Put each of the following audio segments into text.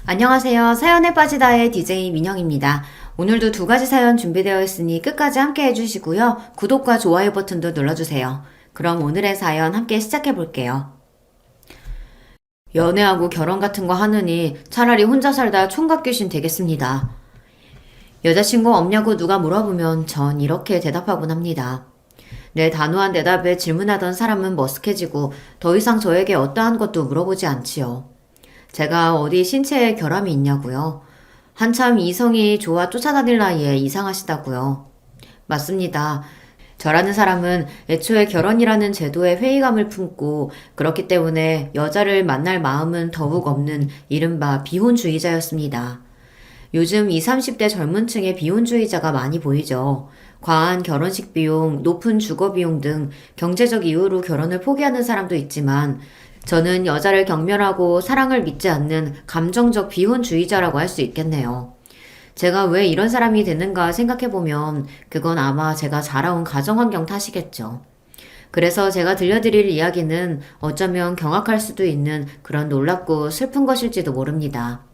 안녕하세요. 사연에 빠지다의 DJ 민영입니다. 오늘도 두 가지 사연 준비되어 있으니 끝까지 함께 해주시고요. 구독과 좋아요 버튼도 눌러주세요. 그럼 오늘의 사연 함께 시작해 볼게요. 연애하고 결혼 같은 거 하느니 차라리 혼자 살다 총각 귀신 되겠습니다. 여자친구 없냐고 누가 물어보면 전 이렇게 대답하곤 합니다. 내 단호한 대답에 질문하던 사람은 머쓱해지고 더 이상 저에게 어떠한 것도 물어보지 않지요. 제가 어디 신체에 결함이 있냐고요? 한참 이성이 좋아 쫓아다닐 나이에 이상하시다고요. 맞습니다. 저라는 사람은 애초에 결혼이라는 제도에 회의감을 품고 그렇기 때문에 여자를 만날 마음은 더욱 없는 이른바 비혼주의자였습니다. 요즘 20, 30대 젊은 층의 비혼주의자가 많이 보이죠. 과한 결혼식 비용, 높은 주거 비용 등 경제적 이유로 결혼을 포기하는 사람도 있지만 저는 여자를 경멸하고 사랑을 믿지 않는 감정적 비혼주의자라고 할 수 있겠네요. 제가 왜 이런 사람이 됐는가 생각해보면 그건 아마 제가 자라온 가정환경 탓이겠죠. 그래서 제가 들려드릴 이야기는 어쩌면 경악할 수도 있는 그런 놀랍고 슬픈 것일지도 모릅니다.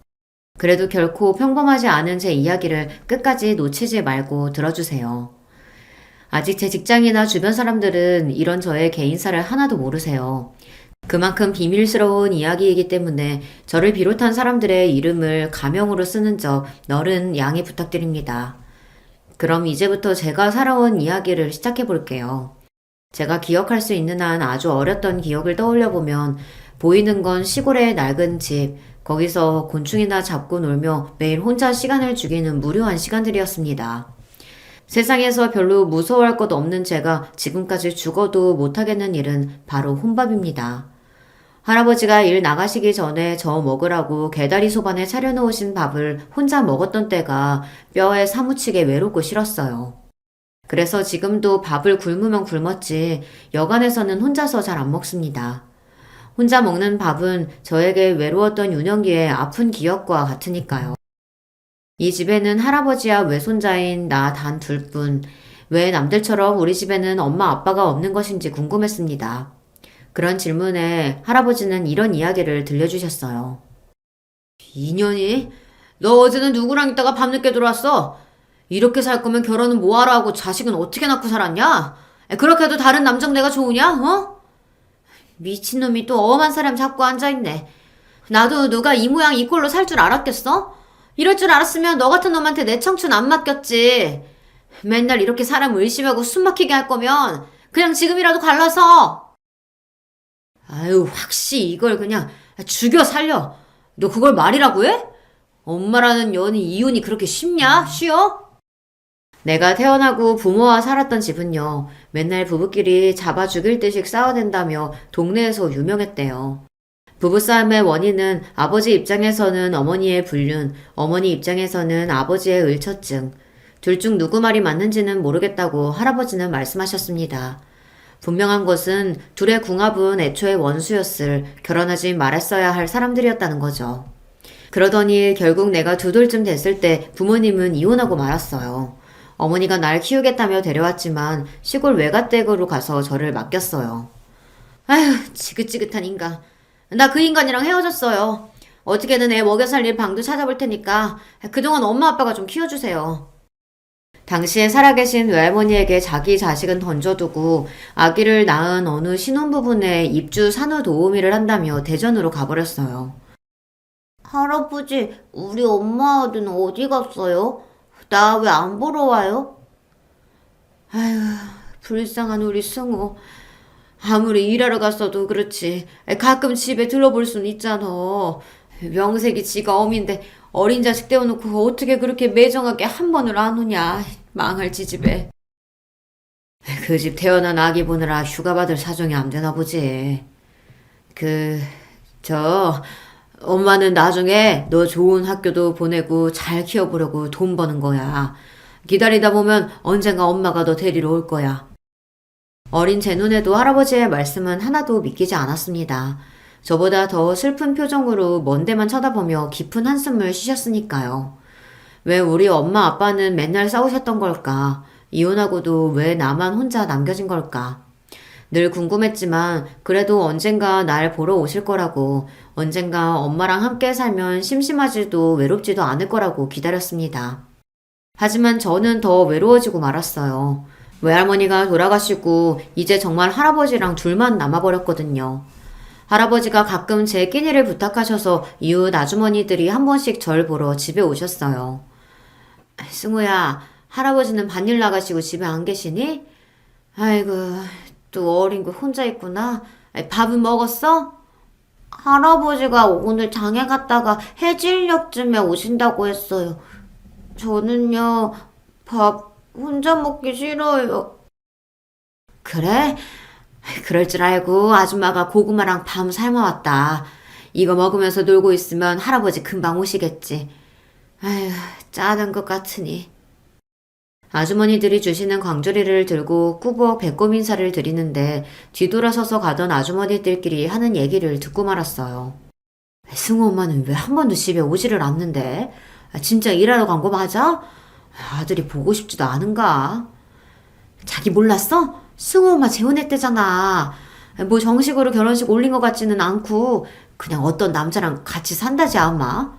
그래도 결코 평범하지 않은 제 이야기를 끝까지 놓치지 말고 들어주세요. 아직 제 직장이나 주변 사람들은 이런 저의 개인사를 하나도 모르세요. 그만큼 비밀스러운 이야기이기 때문에 저를 비롯한 사람들의 이름을 가명으로 쓰는 점 너른 양해 부탁드립니다. 그럼 이제부터 제가 살아온 이야기를 시작해 볼게요. 제가 기억할 수 있는 한 아주 어렸던 기억을 떠올려 보면 보이는 건 시골의 낡은 집, 거기서 곤충이나 잡고 놀며 매일 혼자 시간을 죽이는 무료한 시간들이었습니다. 세상에서 별로 무서워할 것 없는 제가 지금까지 죽어도 못하겠는 일은 바로 혼밥입니다. 할아버지가 일 나가시기 전에 저 먹으라고 개다리 소반에 차려놓으신 밥을 혼자 먹었던 때가 뼈에 사무치게 외롭고 싫었어요. 그래서 지금도 밥을 굶으면 굶었지 여간에서는 혼자서 잘 안 먹습니다. 혼자 먹는 밥은 저에게 외로웠던 유년기의 아픈 기억과 같으니까요. 이 집에는 할아버지와 외손자인 나 단 둘뿐. 왜 남들처럼 우리 집에는 엄마 아빠가 없는 것인지 궁금했습니다. 그런 질문에 할아버지는 이런 이야기를 들려주셨어요. 인연이? 너 어제는 누구랑 있다가 밤늦게 들어왔어? 이렇게 살 거면 결혼은 뭐하러 하고 자식은 어떻게 낳고 살았냐? 그렇게 해도 다른 남정 내가 좋으냐? 어? 미친놈이 또 엄한 사람 잡고 앉아있네. 나도 누가 이 모양 이 꼴로 살 줄 알았겠어? 이럴 줄 알았으면 너 같은 놈한테 내 청춘 안 맡겼지. 맨날 이렇게 사람 의심하고 숨 막히게 할 거면 그냥 지금이라도 갈라서. 아유, 확시 이걸 그냥 죽여 살려. 너 그걸 말이라고 해? 엄마라는 년이 이혼이 그렇게 쉽냐? 쉬워? 내가 태어나고 부모와 살았던 집은요, 맨날 부부끼리 잡아 죽일 듯이 싸워댄다며 동네에서 유명했대요. 부부싸움의 원인은 아버지 입장에서는 어머니의 불륜, 어머니 입장에서는 아버지의 을처증, 둘 중 누구 말이 맞는지는 모르겠다고 할아버지는 말씀하셨습니다. 분명한 것은 둘의 궁합은 애초에 원수였을, 결혼하지 말았어야 할 사람들이었다는 거죠. 그러더니 결국 내가 두 돌쯤 됐을 때 부모님은 이혼하고 말았어요. 어머니가 날 키우겠다며 데려왔지만 시골 외가댁으로 가서 저를 맡겼어요. 아휴, 지긋지긋한 인간. 나 그 인간이랑 헤어졌어요. 어떻게든 애 먹여 살릴 방도 찾아볼 테니까 그동안 엄마 아빠가 좀 키워주세요. 당시에 살아계신 외할머니에게 자기 자식은 던져두고 아기를 낳은 어느 신혼부부네 입주 산후 도우미를 한다며 대전으로 가버렸어요. 할아버지, 우리 엄마 아들은 어디 갔어요? 나 왜 안 보러 와요? 아휴, 불쌍한 우리 승우. 아무리 일하러 갔어도 그렇지. 가끔 집에 들러볼 순 있잖아. 명색이 지가 어민데 어린 자식 떼어놓고 어떻게 그렇게 매정하게 한 번을 안 오냐. 망할 지집에. 그 집 태어난 아기 보느라 휴가 받을 사정이 안 되나 보지. 엄마는 나중에 너 좋은 학교도 보내고 잘 키워보려고 돈 버는 거야. 기다리다 보면 언젠가 엄마가 너 데리러 올 거야. 어린 제 눈에도 할아버지의 말씀은 하나도 믿기지 않았습니다. 저보다 더 슬픈 표정으로 먼 데만 쳐다보며 깊은 한숨을 쉬셨으니까요. 왜 우리 엄마 아빠는 맨날 싸우셨던 걸까? 이혼하고도 왜 나만 혼자 남겨진 걸까? 늘 궁금했지만 그래도 언젠가 날 보러 오실 거라고, 언젠가 엄마랑 함께 살면 심심하지도 외롭지도 않을 거라고 기다렸습니다. 하지만 저는 더 외로워지고 말았어요. 외할머니가 돌아가시고 이제 정말 할아버지랑 둘만 남아버렸거든요. 할아버지가 가끔 제 끼니를 부탁하셔서 이웃 아주머니들이 한 번씩 절 보러 집에 오셨어요. 승우야, 할아버지는 밭일 나가시고 집에 안 계시니? 아이고, 또 어린 거 혼자 있구나. 밥은 먹었어? 할아버지가 오늘 장에 갔다가 해질녘쯤에 오신다고 했어요. 저는요, 밥 혼자 먹기 싫어요. 그래? 그럴 줄 알고 아줌마가 고구마랑 밤 삶아왔다. 이거 먹으면서 놀고 있으면 할아버지 금방 오시겠지. 아휴, 짜는 것 같으니. 아주머니들이 주시는 광주리를 들고 꾸벅 배꼽 인사를 드리는데 뒤돌아서서 가던 아주머니들끼리 하는 얘기를 듣고 말았어요. 승우 엄마는 왜 한 번도 집에 오지를 않는데? 진짜 일하러 간 거 맞아? 아들이 보고 싶지도 않은가? 자기 몰랐어? 승우 엄마 재혼했대잖아. 뭐 정식으로 결혼식 올린 것 같지는 않고 그냥 어떤 남자랑 같이 산다지 아마.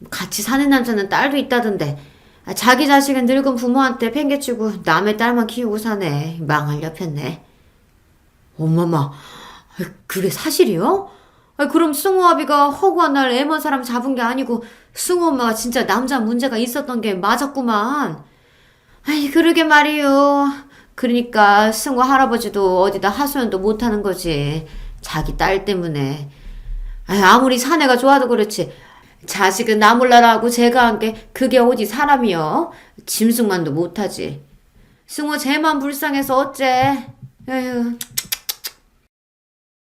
같이 사는 남자는 딸도 있다던데 자기 자식은 늙은 부모한테 팽개치고 남의 딸만 키우고 사네. 망할 옆였네. 엄마마, 그게 사실이요? 그럼 승우 아비가 허구한 날 애먼 사람 잡은 게 아니고 승우 엄마가 진짜 남자 문제가 있었던 게 맞았구만. 아이, 그러게 말이요. 그러니까 승우 할아버지도 어디다 하소연도 못하는 거지. 자기 딸 때문에. 아무리 사내가 좋아도 그렇지. 자식은 나 몰라라 하고 제가 한 게 그게 어디 사람이여. 짐승만도 못하지. 승우 쟤만 불쌍해서 어째. 에휴.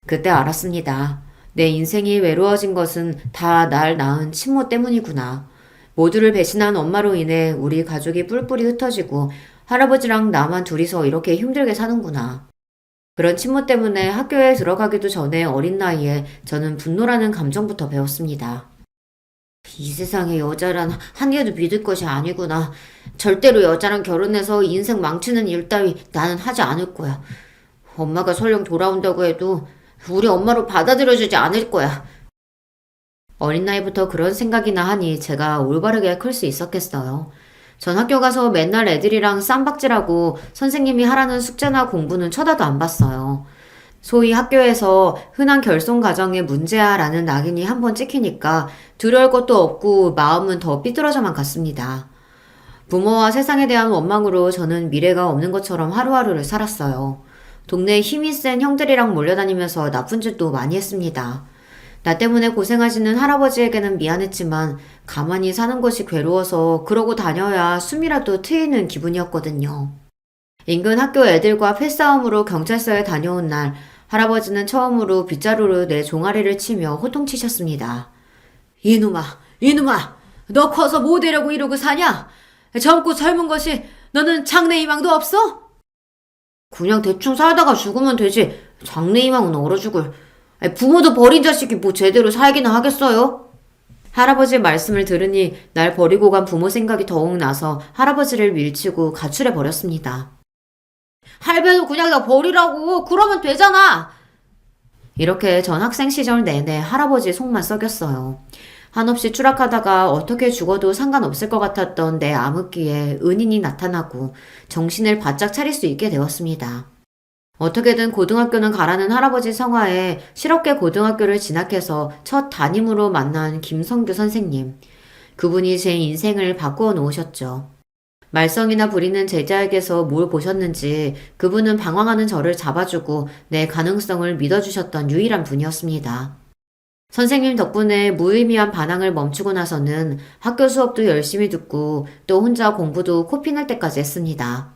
그때 알았습니다. 내 인생이 외로워진 것은 다 날 낳은 친모 때문이구나. 모두를 배신한 엄마로 인해 우리 가족이 뿔뿔이 흩어지고 할아버지랑 나만 둘이서 이렇게 힘들게 사는구나. 그런 친모 때문에 학교에 들어가기도 전에 어린 나이에 저는 분노라는 감정부터 배웠습니다. 이 세상에 여자란 한 개도 믿을 것이 아니구나. 절대로 여자랑 결혼해서 인생 망치는 일 따위 나는 하지 않을 거야. 엄마가 설령 돌아온다고 해도 우리 엄마로 받아들여주지 않을 거야. 어린 나이부터 그런 생각이나 하니 제가 올바르게 클 수 있었겠어요. 전 학교 가서 맨날 애들이랑 쌈박질하고 선생님이 하라는 숙제나 공부는 쳐다도 안 봤어요. 소위 학교에서 흔한 결손 가정의 문제야라는 낙인이 한번 찍히니까 두려울 것도 없고 마음은 더 삐뚤어져만 갔습니다. 부모와 세상에 대한 원망으로 저는 미래가 없는 것처럼 하루하루를 살았어요. 동네에 힘이 센 형들이랑 몰려다니면서 나쁜 짓도 많이 했습니다. 나 때문에 고생하시는 할아버지에게는 미안했지만 가만히 사는 것이 괴로워서 그러고 다녀야 숨이라도 트이는 기분이었거든요. 인근 학교 애들과 패싸움으로 경찰서에 다녀온 날 할아버지는 처음으로 빗자루로 내 종아리를 치며 호통치셨습니다. 이놈아, 너 커서 뭐 되려고 이러고 사냐? 젊고 젊은 것이 너는 장래희망도 없어? 그냥 대충 살다가 죽으면 되지. 장래희망은 얼어 죽을. 부모도 버린 자식이 뭐 제대로 살기나 하겠어요? 할아버지의 말씀을 들으니 날 버리고 간 부모 생각이 더욱 나서 할아버지를 밀치고 가출해 버렸습니다. 할배도 그냥 나 버리라고. 그러면 되잖아. 이렇게 전 학생 시절 내내 할아버지 속만 썩였어요. 한없이 추락하다가 어떻게 죽어도 상관없을 것 같았던 내 암흑기에 은인이 나타나고 정신을 바짝 차릴 수 있게 되었습니다. 어떻게든 고등학교는 가라는 할아버지 성화에 실업계 고등학교를 진학해서 첫 담임으로 만난 김성규 선생님. 그분이 제 인생을 바꾸어 놓으셨죠. 말썽이나 부리는 제자에게서 뭘 보셨는지 그분은 방황하는 저를 잡아주고 내 가능성을 믿어주셨던 유일한 분이었습니다. 선생님 덕분에 무의미한 반항을 멈추고 나서는 학교 수업도 열심히 듣고 또 혼자 공부도 코피날 때까지 했습니다.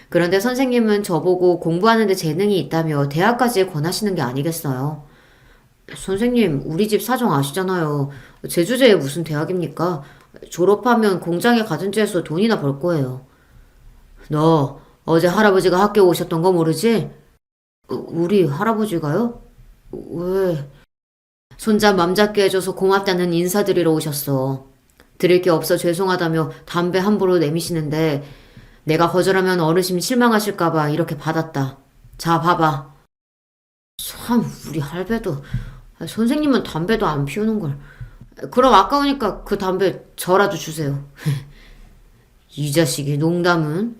그런데 선생님은 저보고 공부하는 데 재능이 있다며 대학까지 권하시는 게 아니겠어요? 선생님, 우리 집 사정 아시잖아요. 제주제에 무슨 대학입니까? 졸업하면 공장에 가든지 해서 돈이나 벌 거예요. 너 어제 할아버지가 학교 오셨던 거 모르지? 우리 할아버지가요? 왜? 손자 맘 잡게 해줘서 고맙다는 인사드리러 오셨어. 드릴 게 없어 죄송하다며 담배 함부로 내미시는데 내가 거절하면 어르신 실망하실까봐 이렇게 받았다. 자, 봐봐. 참, 우리 할배도. 선생님은 담배도 안 피우는 걸. 그럼 아까우니까 그 담배 저라도 주세요. 이 자식이 농담은?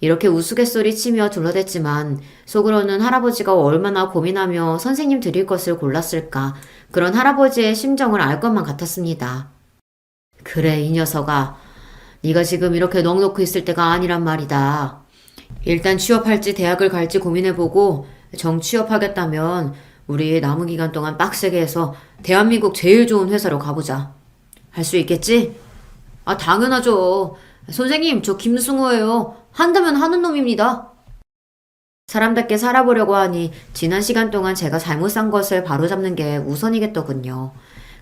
이렇게 우스갯소리치며 둘러댔지만 속으로는 할아버지가 얼마나 고민하며 선생님 드릴 것을 골랐을까 그런 할아버지의 심정을 알 것만 같았습니다. 그래 이 녀석아 네가 지금 이렇게 넋놓고 있을 때가 아니란 말이다. 일단 취업할지 대학을 갈지 고민해보고 정 취업하겠다면 우리 남은 기간 동안 빡세게 해서 대한민국 제일 좋은 회사로 가보자. 할 수 있겠지? 아 당연하죠. 선생님 저 김승호예요. 한다면 하는 놈입니다. 사람답게 살아보려고 하니 지난 시간 동안 제가 잘못 산 것을 바로잡는 게 우선이겠더군요.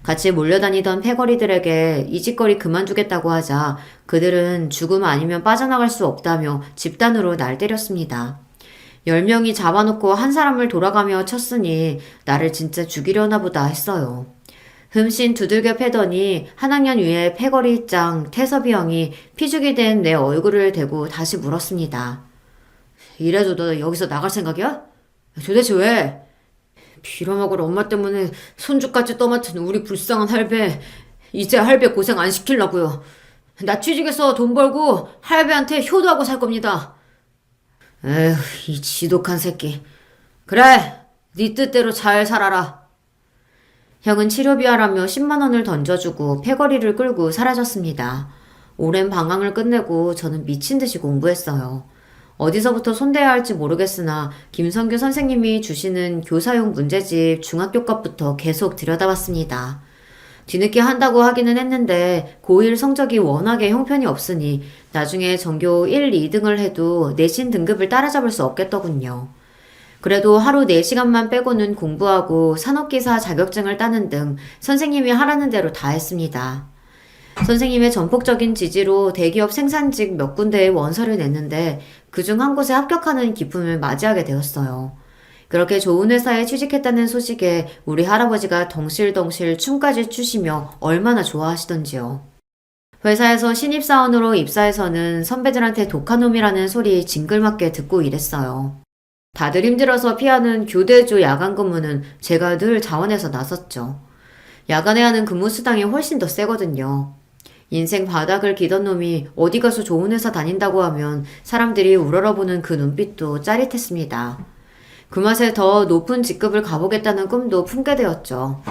같이 몰려다니던 패거리들에게 이 짓거리 그만두겠다고 하자 그들은 죽음 아니면 빠져나갈 수 없다며 집단으로 날 때렸습니다. 10명이 잡아놓고 한 사람을 돌아가며 쳤으니 나를 진짜 죽이려나 보다 했어요. 흠씬 두들겨 패더니 한 학년 위에 패거리 짱 태섭이 형이 피죽이 된 내 얼굴을 대고 다시 물었습니다. 이래도 너 여기서 나갈 생각이야? 도대체 왜? 빌어먹을 엄마 때문에 손주까지 떠맡은 우리 불쌍한 할배. 이제 할배 고생 안 시키려고요. 나 취직해서 돈 벌고 할배한테 효도하고 살 겁니다. 에휴 이 지독한 새끼. 그래 네 뜻대로 잘 살아라. 형은 치료비하라며 10만 원을 던져주고 패거리를 끌고 사라졌습니다. 오랜 방황을 끝내고 저는 미친 듯이 공부했어요. 어디서부터 손대야 할지 모르겠으나 김성규 선생님이 주시는 교사용 문제집 중학교 것부터 계속 들여다봤습니다. 뒤늦게 한다고 하기는 했는데 고1 성적이 워낙에 형편이 없으니 나중에 전교 1, 2등을 해도 내신 등급을 따라잡을 수 없겠더군요. 그래도 하루 4시간만 빼고는 공부하고 산업기사 자격증을 따는 등 선생님이 하라는 대로 다 했습니다. 선생님의 전폭적인 지지로 대기업 생산직 몇 군데에 원서를 냈는데 그중 한 곳에 합격하는 기쁨을 맞이하게 되었어요. 그렇게 좋은 회사에 취직했다는 소식에 우리 할아버지가 덩실덩실 춤까지 추시며 얼마나 좋아하시던지요. 회사에서 신입사원으로 입사해서는 선배들한테 독한 놈이라는 소리 징글맞게 듣고 일했어요. 다들 힘들어서 피하는 교대조 야간 근무는 제가 늘 자원해서 나섰죠. 야간에 하는 근무 수당이 훨씬 더 세거든요. 인생 바닥을 기던 놈이 어디 가서 좋은 회사 다닌다고 하면 사람들이 우러러보는 그 눈빛도 짜릿했습니다. 그 맛에 더 높은 직급을 가보겠다는 꿈도 품게 되었죠.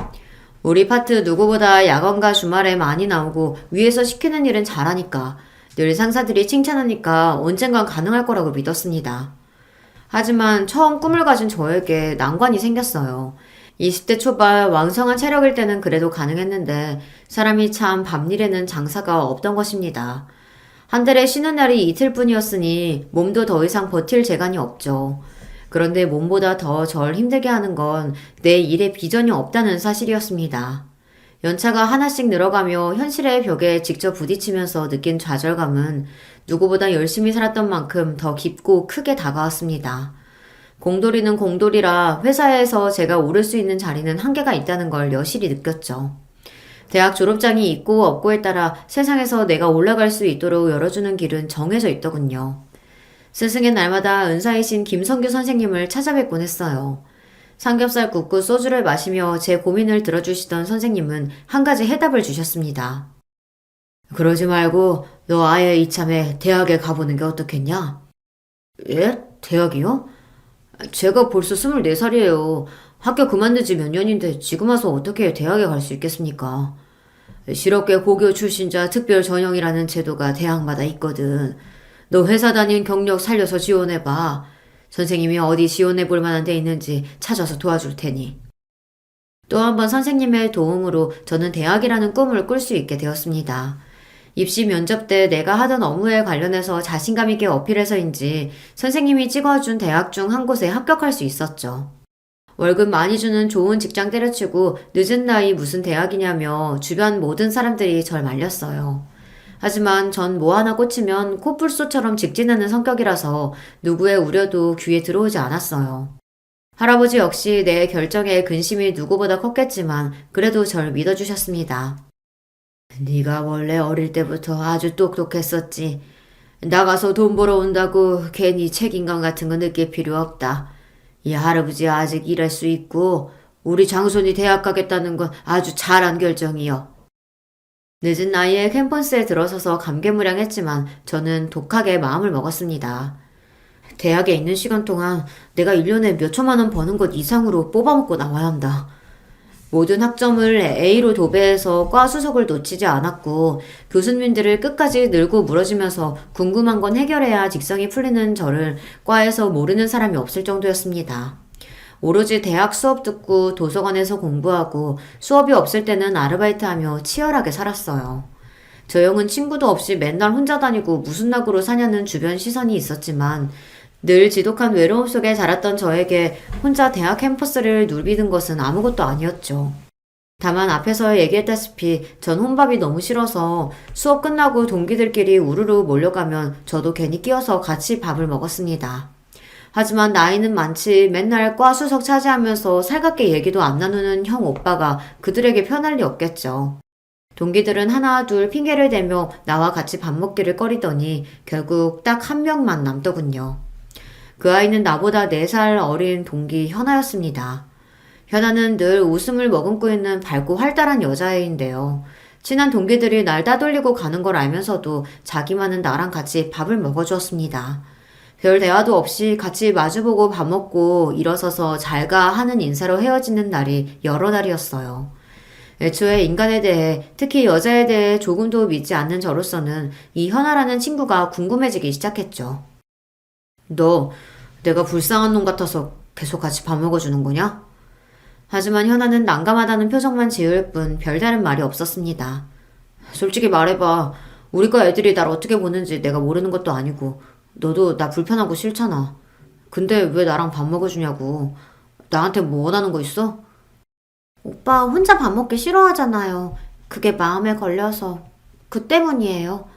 우리 파트 누구보다 야간과 주말에 많이 나오고 위에서 시키는 일은 잘하니까 늘 상사들이 칭찬하니까 언젠간 가능할 거라고 믿었습니다. 하지만 처음 꿈을 가진 저에게 난관이 생겼어요. 20대 초반 왕성한 체력일 때는 그래도 가능했는데 사람이 참 밤일에는 장사가 없던 것입니다. 한 달에 쉬는 날이 이틀뿐이었으니 몸도 더 이상 버틸 재간이 없죠. 그런데 몸보다 더 절 힘들게 하는 건 내 일에 비전이 없다는 사실이었습니다. 연차가 하나씩 늘어가며 현실의 벽에 직접 부딪히면서 느낀 좌절감은 누구보다 열심히 살았던 만큼 더 깊고 크게 다가왔습니다. 공돌이는 공돌이라 회사에서 제가 오를 수 있는 자리는 한계가 있다는 걸 여실히 느꼈죠. 대학 졸업장이 있고 없고에 따라 세상에서 내가 올라갈 수 있도록 열어주는 길은 정해져 있더군요. 스승의 날마다 은사이신 김성규 선생님을 찾아뵙곤 했어요. 삼겹살 굽고 소주를 마시며 제 고민을 들어주시던 선생님은 한 가지 해답을 주셨습니다. 그러지 말고 너 아예 이참에 대학에 가보는 게 어떻겠냐? 예? 대학이요? 제가 벌써 24살이에요. 학교 그만둔 지 몇 년인데 지금 와서 어떻게 대학에 갈 수 있겠습니까? 실업계 고교 출신자 특별 전형이라는 제도가 대학마다 있거든. 너 회사 다닌 경력 살려서 지원해봐. 선생님이 어디 지원해볼 만한 데 있는지 찾아서 도와줄 테니. 또 한 번 선생님의 도움으로 저는 대학이라는 꿈을 꿀 수 있게 되었습니다. 입시 면접 때 내가 하던 업무에 관련해서 자신감 있게 어필해서인지 선생님이 찍어준 대학 중 한 곳에 합격할 수 있었죠. 월급 많이 주는 좋은 직장 때려치고 늦은 나이 무슨 대학이냐며 주변 모든 사람들이 절 말렸어요. 하지만 전 뭐 하나 꽂히면 코뿔소처럼 직진하는 성격이라서 누구의 우려도 귀에 들어오지 않았어요. 할아버지 역시 내 결정에 근심이 누구보다 컸겠지만 그래도 절 믿어주셨습니다. 네가 원래 어릴 때부터 아주 똑똑했었지. 나가서 돈 벌어온다고 괜히 책임감 같은 거 느낄 필요 없다. 이 할아버지 아직 일할 수 있고 우리 장손이 대학 가겠다는 건 아주 잘한 결정이요. 늦은 나이에 캠퍼스에 들어서서 감개무량했지만 저는 독하게 마음을 먹었습니다. 대학에 있는 시간 동안 내가 1년에 몇 천만 원 버는 것 이상으로 뽑아먹고 나와야 한다. 모든 학점을 A로 도배해서 과 수석을 놓치지 않았고 교수님들을 끝까지 늘고 물어주면서 궁금한 건 해결해야 직성이 풀리는 저를 과에서 모르는 사람이 없을 정도였습니다. 오로지 대학 수업 듣고 도서관에서 공부하고 수업이 없을 때는 아르바이트하며 치열하게 살았어요. 저 형은 친구도 없이 맨날 혼자 다니고 무슨 낙으로 사냐는 주변 시선이 있었지만 늘 지독한 외로움 속에 자랐던 저에게 혼자 대학 캠퍼스를 누비는 것은 아무것도 아니었죠. 다만 앞에서 얘기했다시피 전 혼밥이 너무 싫어서 수업 끝나고 동기들끼리 우르르 몰려가면 저도 괜히 끼어서 같이 밥을 먹었습니다. 하지만 나이는 많지 맨날 과 수석 차지하면서 살갑게 얘기도 안 나누는 형 오빠가 그들에게 편할 리 없겠죠. 동기들은 하나 둘 핑계를 대며 나와 같이 밥 먹기를 꺼리더니 결국 딱 한 명만 남더군요. 그 아이는 나보다 4살 어린 동기 현아였습니다. 현아는 늘 웃음을 머금고 있는 밝고 활달한 여자애인데요. 친한 동기들이 날 따돌리고 가는 걸 알면서도 자기만은 나랑 같이 밥을 먹어주었습니다. 별 대화도 없이 같이 마주보고 밥 먹고 일어서서 잘가 하는 인사로 헤어지는 날이 여러 날이었어요. 애초에 인간에 대해, 특히 여자에 대해 조금도 믿지 않는 저로서는 이 현아라는 친구가 궁금해지기 시작했죠. 너 내가 불쌍한 놈 같아서 계속 같이 밥 먹어주는 거냐? 하지만 현아는 난감하다는 표정만 지을 뿐 별다른 말이 없었습니다. 솔직히 말해봐. 우리과 애들이 날 어떻게 보는지 내가 모르는 것도 아니고 너도 나 불편하고 싫잖아. 근데 왜 나랑 밥 먹어주냐고. 나한테 뭐 원하는 거 있어? 오빠 혼자 밥 먹기 싫어하잖아요. 그게 마음에 걸려서. 그 때문이에요.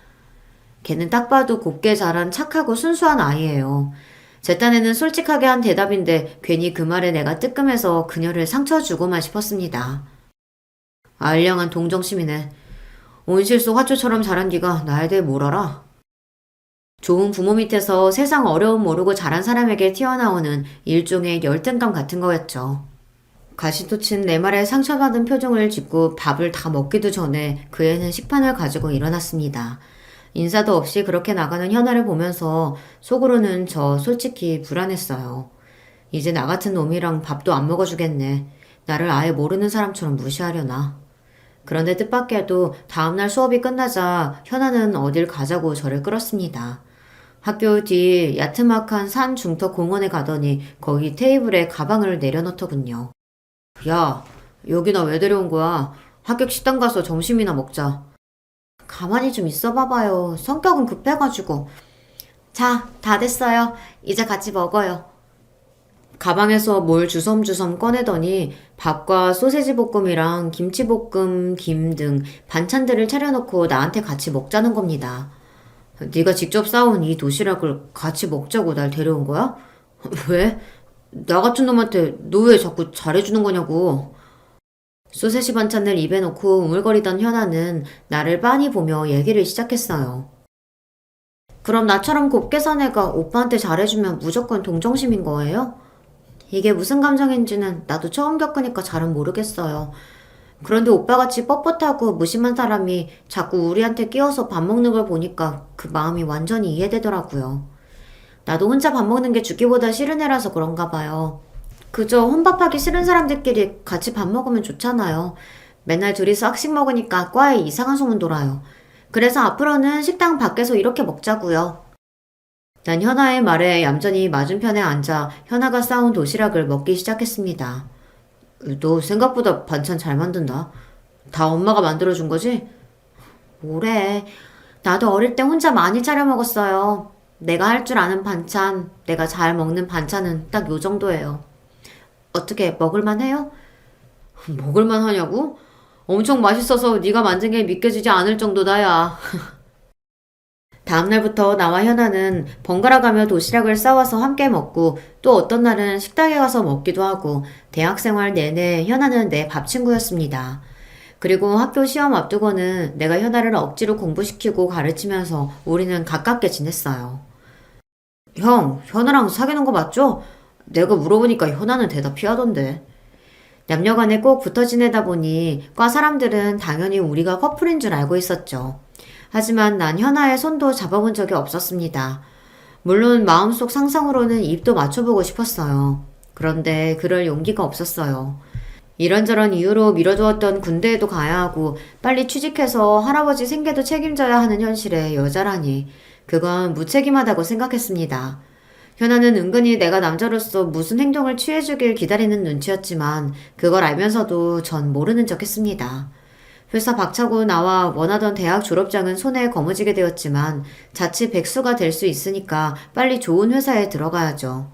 걔는 딱 봐도 곱게 자란 착하고 순수한 아이예요. 제 딴에는 솔직하게 한 대답인데 괜히 그 말에 내가 뜨끔해서 그녀를 상처 주고만 싶었습니다. 알량한 동정심이네. 온실속 화초처럼 자란 네가 나에 대해 뭘 알아? 좋은 부모 밑에서 세상 어려움 모르고 자란 사람에게 튀어나오는 일종의 열등감 같은 거였죠. 가시돋친 내 말에 상처받은 표정을 짓고 밥을 다 먹기도 전에 그 애는 식판을 가지고 일어났습니다. 인사도 없이 그렇게 나가는 현아를 보면서 속으로는 저 솔직히 불안했어요. 이제 나 같은 놈이랑 밥도 안 먹어주겠네. 나를 아예 모르는 사람처럼 무시하려나. 그런데 뜻밖에도 다음날 수업이 끝나자 현아는 어딜 가자고 저를 끌었습니다. 학교 뒤 야트막한 산 중턱 공원에 가더니 거기 테이블에 가방을 내려놓더군요. 야, 여기나 왜 데려온 거야? 합격 식당 가서 점심이나 먹자. 가만히 좀 있어 봐봐요. 성격은 급해가지고. 자, 다 됐어요. 이제 같이 먹어요. 가방에서 뭘 주섬주섬 꺼내더니 밥과 소세지 볶음이랑 김치볶음, 김 등 반찬들을 차려놓고 나한테 같이 먹자는 겁니다. 네가 직접 싸온 이 도시락을 같이 먹자고 날 데려온 거야? 왜? 나 같은 놈한테 너 왜 자꾸 잘해주는 거냐고. 소세지 반찬을 입에 넣고 우물거리던 현아는 나를 빤히 보며 얘기를 시작했어요. 그럼 나처럼 곱게 산 애가 오빠한테 잘해주면 무조건 동정심인 거예요? 이게 무슨 감정인지는 나도 처음 겪으니까 잘은 모르겠어요. 그런데 오빠같이 뻣뻣하고 무심한 사람이 자꾸 우리한테 끼어서 밥 먹는 걸 보니까 그 마음이 완전히 이해되더라고요. 나도 혼자 밥 먹는 게 죽기보다 싫은 애라서 그런가 봐요. 그저 혼밥하기 싫은 사람들끼리 같이 밥 먹으면 좋잖아요. 맨날 둘이서 학식 먹으니까 과에 이상한 소문 돌아요. 그래서 앞으로는 식당 밖에서 이렇게 먹자고요. 난 현아의 말에 얌전히 맞은편에 앉아 현아가 싸온 도시락을 먹기 시작했습니다. 너 생각보다 반찬 잘 만든다. 다 엄마가 만들어준 거지? 뭐래. 나도 어릴 때 혼자 많이 차려 먹었어요. 내가 할 줄 아는 반찬, 내가 잘 먹는 반찬은 딱 요 정도예요. 어떻게 먹을만 해요? 먹을만 하냐고? 엄청 맛있어서 네가 만든 게 믿겨지지 않을 정도다 야. 다음날부터 나와 현아는 번갈아 가며 도시락을 싸와서 함께 먹고 또 어떤 날은 식당에 가서 먹기도 하고 대학생활 내내 현아는 내 밥 친구였습니다. 그리고 학교 시험 앞두고는 내가 현아를 억지로 공부시키고 가르치면서 우리는 가깝게 지냈어요. 형, 현아랑 사귀는 거 맞죠? 내가 물어보니까 현아는 대답 피하던데. 남녀간에 꼭 붙어 지내다 보니 과 사람들은 당연히 우리가 커플인 줄 알고 있었죠. 하지만 난 현아의 손도 잡아본 적이 없었습니다. 물론 마음속 상상으로는 입도 맞춰보고 싶었어요. 그런데 그럴 용기가 없었어요. 이런저런 이유로 미뤄두었던 군대에도 가야 하고 빨리 취직해서 할아버지 생계도 책임져야 하는 현실에 여자라니 그건 무책임하다고 생각했습니다. 현아는 은근히 내가 남자로서 무슨 행동을 취해주길 기다리는 눈치였지만 그걸 알면서도 전 모르는 척 했습니다. 회사 박차고 나와 원하던 대학 졸업장은 손에 거머쥐게 되었지만 자칫 백수가 될 수 있으니까 빨리 좋은 회사에 들어가야죠.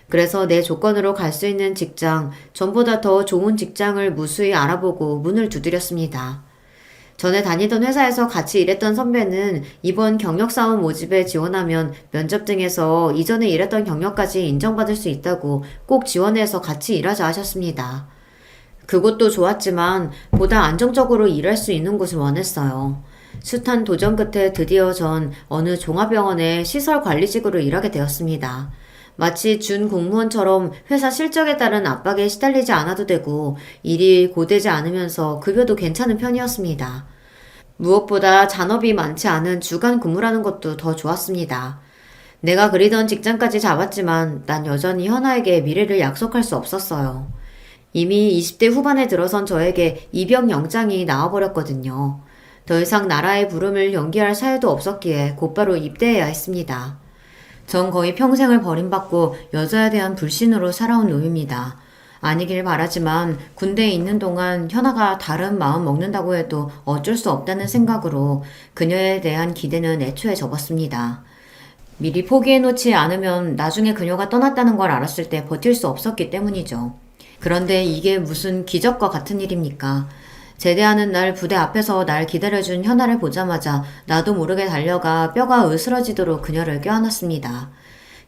그래서 내 조건으로 갈 수 있는 직장, 전보다 더 좋은 직장을 무수히 알아보고 문을 두드렸습니다. 전에 다니던 회사에서 같이 일했던 선배는 이번 경력사원 모집에 지원하면 면접 등에서 이전에 일했던 경력까지 인정받을 수 있다고 꼭 지원해서 같이 일하자 하셨습니다. 그곳도 좋았지만 보다 안정적으로 일할 수 있는 곳을 원했어요. 숱한 도전 끝에 드디어 전 어느 종합병원의 시설관리직으로 일하게 되었습니다. 마치 준 공무원처럼 회사 실적에 따른 압박에 시달리지 않아도 되고 일이 고되지 않으면서 급여도 괜찮은 편이었습니다. 무엇보다 잔업이 많지 않은 주간 근무라는 것도 더 좋았습니다. 내가 그리던 직장까지 잡았지만 난 여전히 현아에게 미래를 약속할 수 없었어요. 이미 20대 후반에 들어선 저에게 입영 영장이 나와버렸거든요. 더 이상 나라의 부름을 연기할 사유도 없었기에 곧바로 입대해야 했습니다. 전 거의 평생을 버림받고 여자에 대한 불신으로 살아온 놈입니다. 아니길 바라지만 군대에 있는 동안 현아가 다른 마음 먹는다고 해도 어쩔 수 없다는 생각으로 그녀에 대한 기대는 애초에 접었습니다. 미리 포기해놓지 않으면 나중에 그녀가 떠났다는 걸 알았을 때 버틸 수 없었기 때문이죠. 그런데 이게 무슨 기적과 같은 일입니까? 제대하는 날 부대 앞에서 날 기다려준 현아를 보자마자 나도 모르게 달려가 뼈가 으스러지도록 그녀를 껴안았습니다.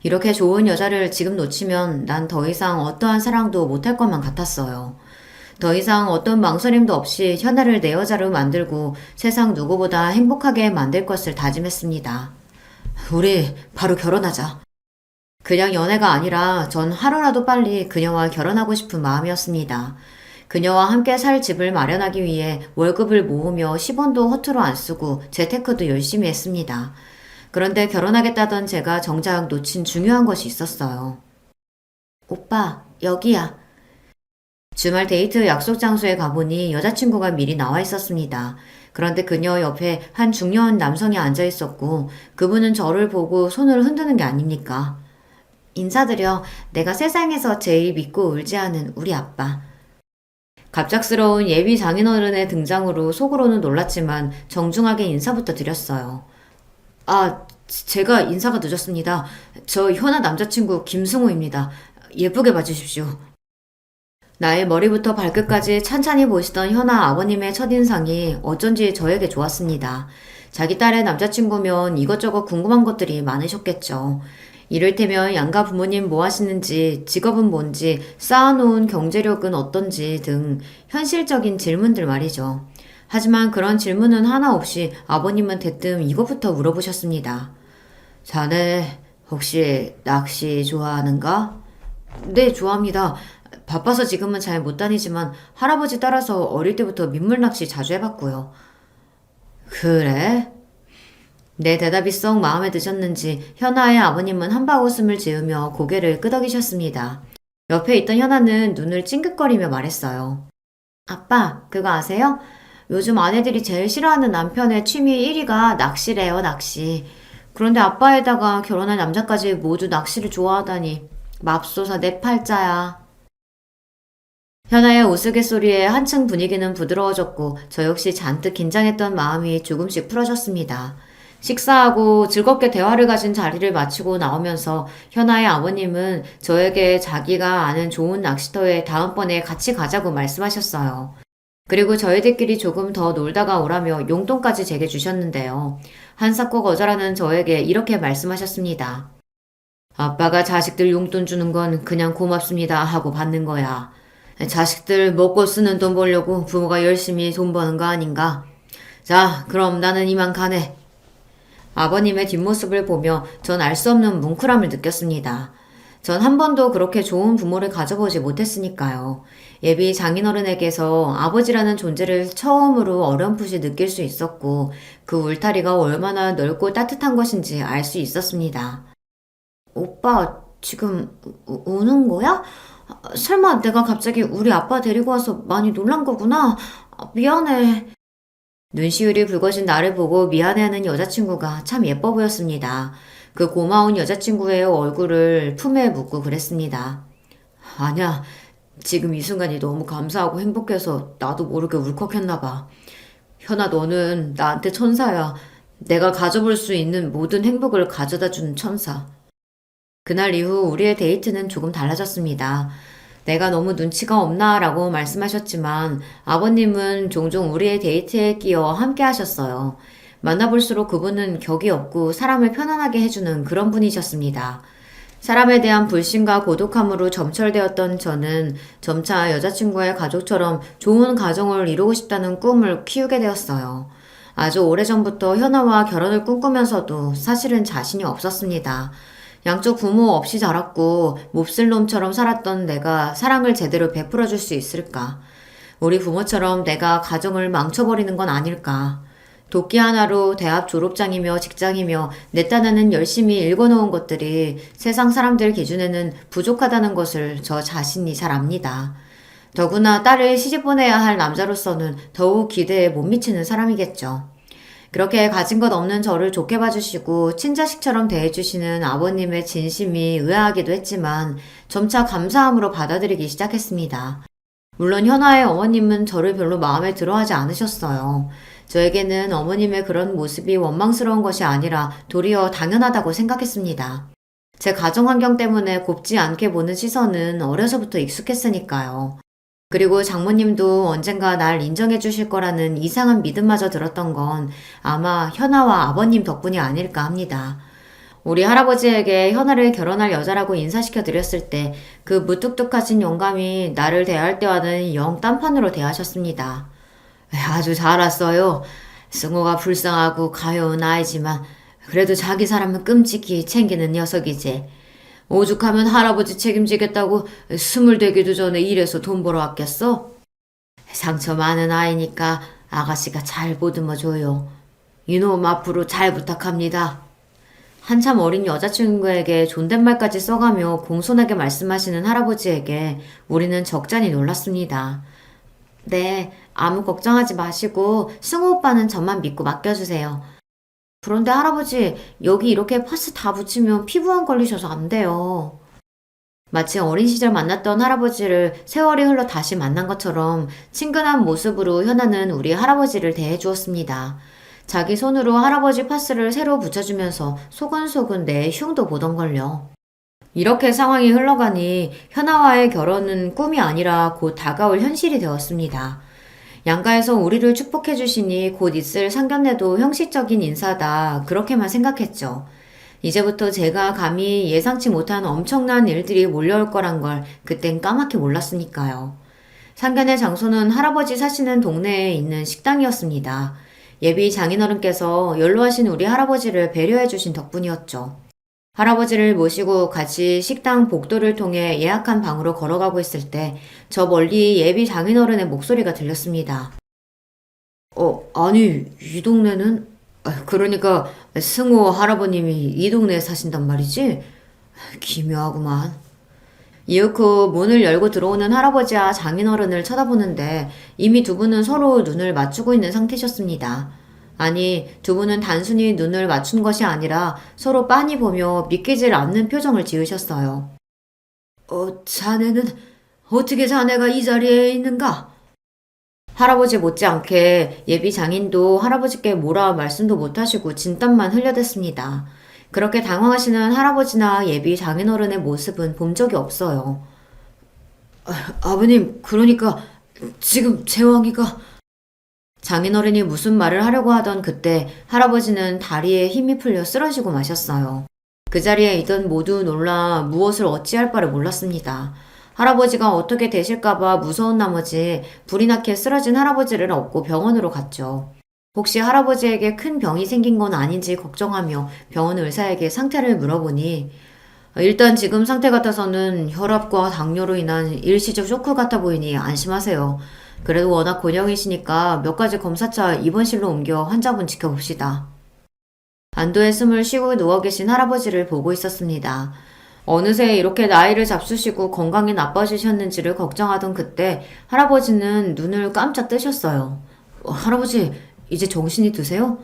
이렇게 좋은 여자를 지금 놓치면 난 더 이상 어떠한 사랑도 못할 것만 같았어요. 더 이상 어떤 망설임도 없이 현아를 내 여자로 만들고 세상 누구보다 행복하게 만들 것을 다짐했습니다. 우리 바로 결혼하자. 그냥 연애가 아니라 전 하루라도 빨리 그녀와 결혼하고 싶은 마음이었습니다. 그녀와 함께 살 집을 마련하기 위해 월급을 모으며 10원도 허투루 안 쓰고 재테크도 열심히 했습니다. 그런데 결혼하겠다던 제가 정작 놓친 중요한 것이 있었어요. 오빠, 여기야. 주말 데이트 약속 장소에 가보니 여자친구가 미리 나와 있었습니다. 그런데 그녀 옆에 한 중년 남성이 앉아 있었고 그분은 저를 보고 손을 흔드는 게 아닙니까? 인사드려. 내가 세상에서 제일 믿고 울지 않은 우리 아빠. 갑작스러운 예비 장인어른의 등장으로 속으로는 놀랐지만 정중하게 인사부터 드렸어요. 아, 제가 인사가 늦었습니다. 저 현아 남자친구 김승호입니다. 예쁘게 봐주십시오. 나의 머리부터 발끝까지 찬찬히 보시던 현아 아버님의 첫인상이 어쩐지 저에게 좋았습니다. 자기 딸의 남자친구면 이것저것 궁금한 것들이 많으셨겠죠. 이를테면 양가 부모님 뭐 하시는지, 직업은 뭔지, 쌓아놓은 경제력은 어떤지 등 현실적인 질문들 말이죠. 하지만 그런 질문은 하나 없이 아버님은 대뜸 이것부터 물어보셨습니다. 자네 혹시 낚시 좋아하는가? 네, 좋아합니다. 바빠서 지금은 잘 못 다니지만 할아버지 따라서 어릴 때부터 민물 낚시 자주 해봤고요. 그래? 내 대답이 썩 마음에 드셨는지 현아의 아버님은 한바웃음을 지으며 고개를 끄덕이셨습니다. 옆에 있던 현아는 눈을 찡긋거리며 말했어요. 아빠, 그거 아세요? 요즘 아내들이 제일 싫어하는 남편의 취미 1위가 낚시래요, 낚시. 그런데 아빠에다가 결혼할 남자까지 모두 낚시를 좋아하다니 맙소사 내 팔자야. 현아의 우스갯소리에 한층 분위기는 부드러워졌고 저 역시 잔뜩 긴장했던 마음이 조금씩 풀어졌습니다. 식사하고 즐겁게 대화를 가진 자리를 마치고 나오면서 현아의 아버님은 저에게 자기가 아는 좋은 낚시터에 다음번에 같이 가자고 말씀하셨어요. 그리고 저희들끼리 조금 더 놀다가 오라며 용돈까지 제게 주셨는데요. 한사코 거절하는 저에게 이렇게 말씀하셨습니다. 아빠가 자식들 용돈 주는 건 그냥 고맙습니다 하고 받는 거야. 자식들 먹고 쓰는 돈 벌려고 부모가 열심히 돈 버는 거 아닌가? 자, 그럼 나는 이만 가네. 아버님의 뒷모습을 보며 전 알 수 없는 뭉클함을 느꼈습니다. 전 한 번도 그렇게 좋은 부모를 가져보지 못했으니까요. 예비 장인어른에게서 아버지라는 존재를 처음으로 어렴풋이 느낄 수 있었고 그 울타리가 얼마나 넓고 따뜻한 것인지 알 수 있었습니다. 오빠 지금 우는 거야? 설마 내가 갑자기 우리 아빠 데리고 와서 많이 놀란 거구나. 미안해. 눈시울이 붉어진 나를 보고 미안해하는 여자친구가 참 예뻐 보였습니다. 그 고마운 여자친구의 얼굴을 품에 묻고 그랬습니다. 아니야, 지금 이 순간이 너무 감사하고 행복해서 나도 모르게 울컥했나 봐. 현아, 너는 나한테 천사야. 내가 가져볼 수 있는 모든 행복을 가져다 주는 천사. 그날 이후 우리의 데이트는 조금 달라졌습니다. 내가 너무 눈치가 없나 라고 말씀하셨지만 아버님은 종종 우리의 데이트에 끼어 함께 하셨어요. 만나볼수록 그분은 격이 없고 사람을 편안하게 해주는 그런 분이셨습니다. 사람에 대한 불신과 고독함으로 점철되었던 저는 점차 여자친구의 가족처럼 좋은 가정을 이루고 싶다는 꿈을 키우게 되었어요. 아주 오래전부터 현아와 결혼을 꿈꾸면서도 사실은 자신이 없었습니다. 양쪽 부모 없이 자랐고 몹쓸 놈처럼 살았던 내가 사랑을 제대로 베풀어 줄 수 있을까? 우리 부모처럼 내가 가정을 망쳐버리는 건 아닐까? 도끼 하나로 대학 졸업장이며 직장이며 내 딴에는 열심히 읽어놓은 것들이 세상 사람들 기준에는 부족하다는 것을 저 자신이 잘 압니다. 더구나 딸을 시집 보내야 할 남자로서는 더욱 기대에 못 미치는 사람이겠죠. 그렇게 가진 것 없는 저를 좋게 봐주시고 친자식처럼 대해주시는 아버님의 진심이 의아하기도 했지만 점차 감사함으로 받아들이기 시작했습니다. 물론 현아의 어머님은 저를 별로 마음에 들어하지 않으셨어요. 저에게는 어머님의 그런 모습이 원망스러운 것이 아니라 도리어 당연하다고 생각했습니다. 제 가정 환경 때문에 곱지 않게 보는 시선은 어려서부터 익숙했으니까요. 그리고 장모님도 언젠가 날 인정해 주실 거라는 이상한 믿음마저 들었던 건 아마 현아와 아버님 덕분이 아닐까 합니다. 우리 할아버지에게 현아를 결혼할 여자라고 인사시켜 드렸을 때 그 무뚝뚝하신 영감이 나를 대할 때와는 영 딴판으로 대하셨습니다. 아주 잘 왔어요. 승호가 불쌍하고 가여운 아이지만 그래도 자기 사람은 끔찍히 챙기는 녀석이지. 오죽하면 할아버지 책임지겠다고 20되기도 전에 일해서 돈 벌어 왔겠어? 상처 많은 아이니까 아가씨가 잘 보듬어 줘요. 이놈 앞으로 잘 부탁합니다. 한참 어린 여자친구에게 존댓말까지 써가며 공손하게 말씀하시는 할아버지에게 우리는 적잖이 놀랐습니다. 네, 아무 걱정하지 마시고 승우 오빠는 저만 믿고 맡겨주세요. 그런데 할아버지, 여기 이렇게 파스 다 붙이면 피부암 걸리셔서 안 돼요. 마치 어린 시절 만났던 할아버지를 세월이 흘러 다시 만난 것처럼 친근한 모습으로 현아는 우리 할아버지를 대해주었습니다. 자기 손으로 할아버지 파스를 새로 붙여주면서 소근소근 내 흉도 보던걸요. 이렇게 상황이 흘러가니 현아와의 결혼은 꿈이 아니라 곧 다가올 현실이 되었습니다. 양가에서 우리를 축복해 주시니 곧 있을 상견례도 형식적인 인사다 그렇게만 생각했죠. 이제부터 제가 감히 예상치 못한 엄청난 일들이 몰려올 거란 걸 그땐 까맣게 몰랐으니까요. 상견례 장소는 할아버지 사시는 동네에 있는 식당이었습니다. 예비 장인어른께서 연로하신 우리 할아버지를 배려해 주신 덕분이었죠. 할아버지를 모시고 같이 식당 복도를 통해 예약한 방으로 걸어가고 있을 때 저 멀리 예비 장인어른의 목소리가 들렸습니다. 아니 이 동네는? 그러니까 승호 할아버님이 이 동네에 사신단 말이지? 기묘하구만. 이윽고 문을 열고 들어오는 할아버지와 장인어른을 쳐다보는데 이미 두 분은 서로 눈을 맞추고 있는 상태셨습니다. 아니, 두 분은 단순히 눈을 맞춘 것이 아니라 서로 빤히 보며 믿기질 않는 표정을 지으셨어요. 자네는 어떻게 자네가 이 자리에 있는가? 할아버지 못지않게 예비 장인도 할아버지께 뭐라 말씀도 못하시고 진땀만 흘려댔습니다. 그렇게 당황하시는 할아버지나 예비 장인어른의 모습은 본 적이 없어요. 아버님, 그러니까 지금 제왕이가... 장인어른이 무슨 말을 하려고 하던 그때 할아버지는 다리에 힘이 풀려 쓰러지고 마셨어요. 그 자리에 있던 모두 놀라 무엇을 어찌할 바를 몰랐습니다. 할아버지가 어떻게 되실까봐 무서운 나머지 불이 나게 쓰러진 할아버지를 업고 병원으로 갔죠. 혹시 할아버지에게 큰 병이 생긴 건 아닌지 걱정하며 병원 의사에게 상태를 물어보니 일단 지금 상태 같아서는 혈압과 당뇨로 인한 일시적 쇼크 같아 보이니 안심하세요. 그래도 워낙 곤형이시니까 몇 가지 검사차 입원실로 옮겨 환자분 지켜봅시다. 안도의 숨을 쉬고 누워 계신 할아버지를 보고 있었습니다. 어느새 이렇게 나이를 잡수시고 건강이 나빠지셨는지를 걱정하던 그때 할아버지는 눈을 깜짝 뜨셨어요. 할아버지, 이제 정신이 드세요?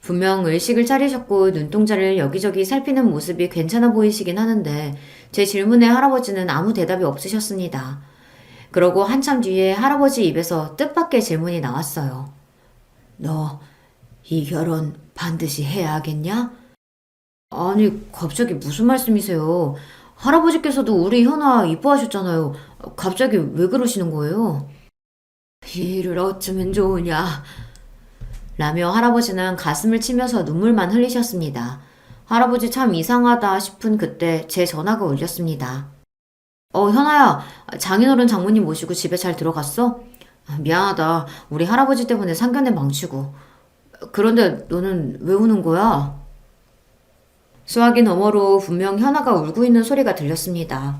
분명 의식을 차리셨고 눈동자를 여기저기 살피는 모습이 괜찮아 보이시긴 하는데 제 질문에 할아버지는 아무 대답이 없으셨습니다. 그러고 한참 뒤에 할아버지 입에서 뜻밖의 질문이 나왔어요. 너 이 결혼 반드시 해야 하겠냐? 아니, 갑자기 무슨 말씀이세요? 할아버지께서도 우리 현아 이뻐하셨잖아요. 갑자기 왜 그러시는 거예요? 이 일을 어쩌면 좋으냐? 라며 할아버지는 가슴을 치면서 눈물만 흘리셨습니다. 할아버지 참 이상하다 싶은 그때 제 전화가 울렸습니다. 현아야, 장인어른 장모님 모시고 집에 잘 들어갔어? 미안하다. 우리 할아버지 때문에 상견례 망치고. 그런데 너는 왜 우는 거야? 수화기 너머로 분명 현아가 울고 있는 소리가 들렸습니다.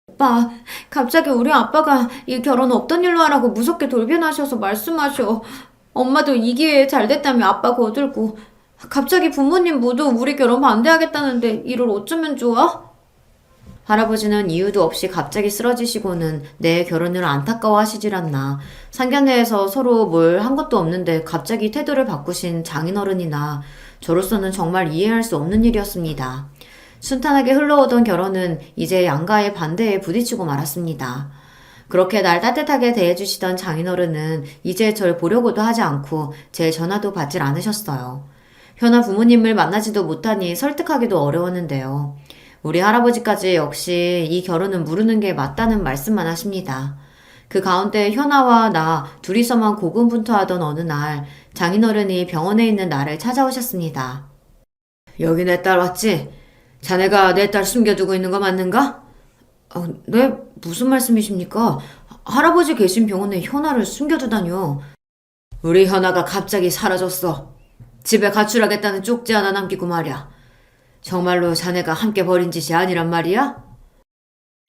오빠, 갑자기 우리 아빠가 이 결혼 없던 일로 하라고 무섭게 돌변하셔서 말씀하셔. 엄마도 이 기회에 잘 됐다며 아빠 거들고 갑자기 부모님 모두 우리 결혼 반대하겠다는데 이를 어쩌면 좋아? 할아버지는 이유도 없이 갑자기 쓰러지시고는 내 결혼을 안타까워하시질 않나. 상견례에서 서로 뭘 한 것도 없는데 갑자기 태도를 바꾸신 장인어른이나 저로서는 정말 이해할 수 없는 일이었습니다. 순탄하게 흘러오던 결혼은 이제 양가의 반대에 부딪히고 말았습니다. 그렇게 날 따뜻하게 대해주시던 장인어른은 이제 절 보려고도 하지 않고 제 전화도 받질 않으셨어요. 현아 부모님을 만나지도 못하니 설득하기도 어려웠는데요. 우리 할아버지까지 역시 이 결혼은 무르는 게 맞다는 말씀만 하십니다. 그 가운데 현아와 나 둘이서만 고군분투하던 어느 날 장인어른이 병원에 있는 나를 찾아오셨습니다. 여기 내 딸 왔지? 자네가 내 딸 숨겨두고 있는 거 맞는가? 네, 무슨 말씀이십니까? 할아버지 계신 병원에 현아를 숨겨두다뇨. 우리 현아가 갑자기 사라졌어. 집에 가출하겠다는 쪽지 하나 남기고 말이야. 정말로 자네가 함께 벌인 짓이 아니란 말이야?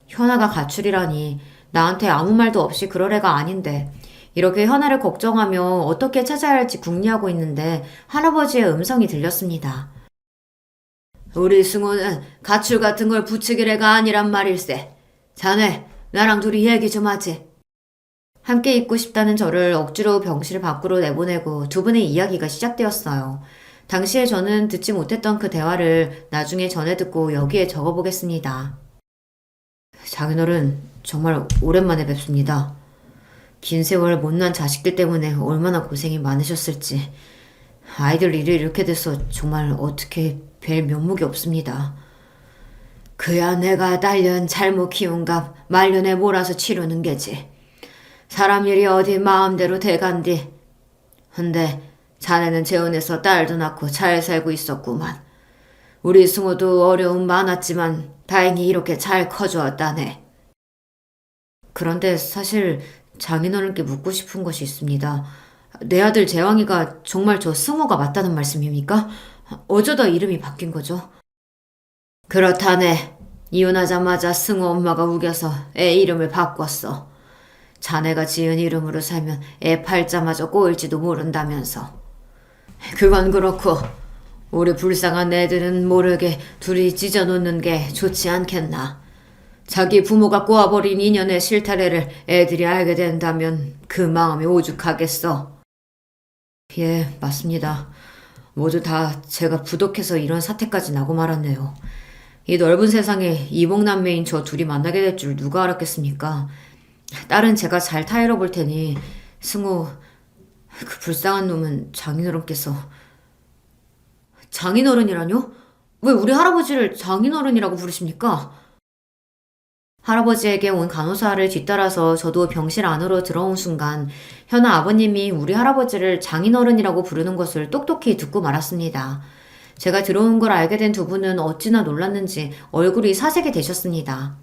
현아가 가출이라니 나한테 아무 말도 없이 그럴 애가 아닌데 이렇게 현아를 걱정하며 어떻게 찾아야 할지 궁리하고 있는데 할아버지의 음성이 들렸습니다. 우리 승호는 가출 같은 걸 부추길 애가 아니란 말일세. 자네, 나랑 둘이 얘기 좀 하지. 함께 있고 싶다는 저를 억지로 병실 밖으로 내보내고 두 분의 이야기가 시작되었어요. 당시에 저는 듣지 못했던 그 대화를 나중에 전해 듣고 여기에 적어보겠습니다. 장인어른, 정말 오랜만에 뵙습니다. 긴 세월 못난 자식들 때문에 얼마나 고생이 많으셨을지. 아이들 일이 이렇게 돼서 정말 어떻게 뵐 면목이 없습니다. 그야 내가 딸년 잘못 키운 값 말년에 몰아서 치르는 게지. 사람 일이 어디 마음대로 돼간디. 근데 자네는 재혼해서 딸도 낳고 잘 살고 있었구만. 우리 승호도 어려움 많았지만 다행히 이렇게 잘 커주었다네. 그런데 사실 장인어른께 묻고 싶은 것이 있습니다. 내 아들 재왕이가 정말 저 승호가 맞다는 말씀입니까? 어쩌다 이름이 바뀐 거죠? 그렇다네. 이혼하자마자 승호 엄마가 우겨서 애 이름을 바꿨어. 자네가 지은 이름으로 살면 애 팔자마저 꼬일지도 모른다면서. 그건 그렇고 우리 불쌍한 애들은 모르게 둘이 찢어놓는 게 좋지 않겠나. 자기 부모가 꼬아버린 인연의 실타래를 애들이 알게 된다면 그 마음이 오죽하겠어. 예, 맞습니다. 모두 다 제가 부족해서 이런 사태까지 나고 말았네요. 이 넓은 세상에 이복남매인 저 둘이 만나게 될 줄 누가 알았겠습니까? 딸은 제가 잘 타일러 볼 테니 승호, 그 불쌍한 놈은 장인어른께서. 장인어른이라뇨? 왜 우리 할아버지를 장인어른이라고 부르십니까? 할아버지에게 온 간호사를 뒤따라서 저도 병실 안으로 들어온 순간 현아 아버님이 우리 할아버지를 장인어른이라고 부르는 것을 똑똑히 듣고 말았습니다. 제가 들어온 걸 알게 된 두 분은 어찌나 놀랐는지 얼굴이 사색이 되셨습니다.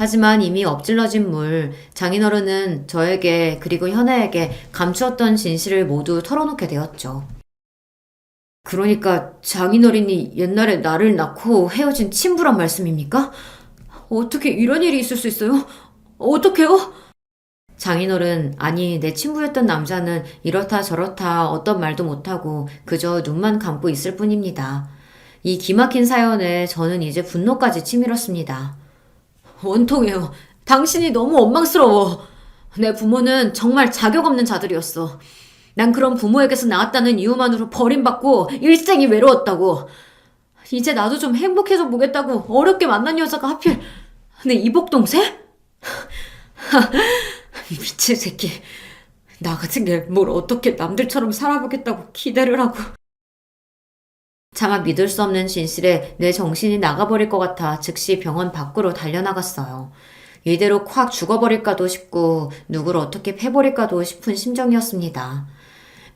하지만 이미 엎질러진 물, 장인어른은 저에게 그리고 현아에게 감추었던 진실을 모두 털어놓게 되었죠. 그러니까 장인어른이 옛날에 나를 낳고 헤어진 친부란 말씀입니까? 어떻게 이런 일이 있을 수 있어요? 어떡해요? 장인어른, 아니, 내 친구였던 남자는 이렇다 저렇다 어떤 말도 못하고 그저 눈만 감고 있을 뿐입니다. 이 기막힌 사연에 저는 이제 분노까지 치밀었습니다. 원통해요. 당신이 너무 원망스러워. 내 부모는 정말 자격 없는 자들이었어. 난 그런 부모에게서 나왔다는 이유만으로 버림받고 일생이 외로웠다고. 이제 나도 좀 행복해져 보겠다고 어렵게 만난 여자가 하필 내 이복동생? 미친 새끼. 나 같은 게 뭘 어떻게 남들처럼 살아보겠다고 기대를 하고. 차마 믿을 수 없는 진실에 내 정신이 나가버릴 것 같아 즉시 병원 밖으로 달려나갔어요. 이대로 콱 죽어버릴까도 싶고 누구를 어떻게 패버릴까도 싶은 심정이었습니다.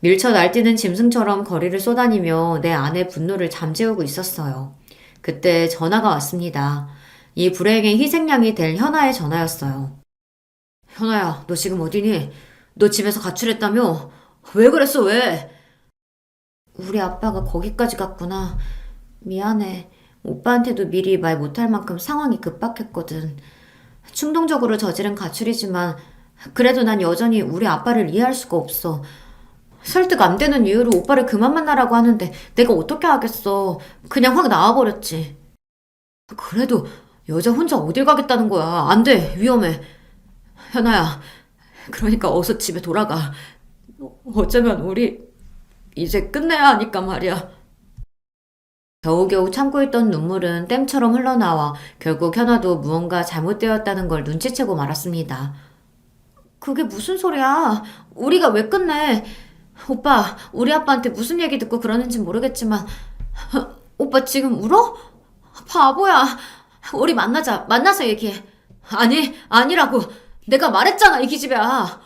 밀쳐 날뛰는 짐승처럼 거리를 쏘다니며 내 안의 분노를 잠재우고 있었어요. 그때 전화가 왔습니다. 이 불행의 희생양이 될 현아의 전화였어요. 현아야, 너 지금 어디니? 너 집에서 가출했다며? 왜 그랬어, 왜? 우리 아빠가 거기까지 갔구나. 미안해. 오빠한테도 미리 말 못할 만큼 상황이 급박했거든. 충동적으로 저지른 가출이지만 그래도 난 여전히 우리 아빠를 이해할 수가 없어. 설득 안 되는 이유로 오빠를 그만 만나라고 하는데 내가 어떻게 하겠어. 그냥 확 나와버렸지. 그래도 여자 혼자 어딜 가겠다는 거야. 안 돼. 위험해. 현아야. 그러니까 어서 집에 돌아가. 어쩌면 우리 이제 끝내야 하니까 말이야. 겨우겨우 참고 있던 눈물은 댐처럼 흘러나와 결국 현아도 무언가 잘못되었다는 걸 눈치채고 말았습니다. 그게 무슨 소리야. 우리가 왜 끝내. 오빠, 우리 아빠한테 무슨 얘기 듣고 그러는지 모르겠지만 오빠 지금 울어? 바보야. 우리 만나서 얘기해. 아니, 아니라고. 내가 말했잖아, 이 기집애야.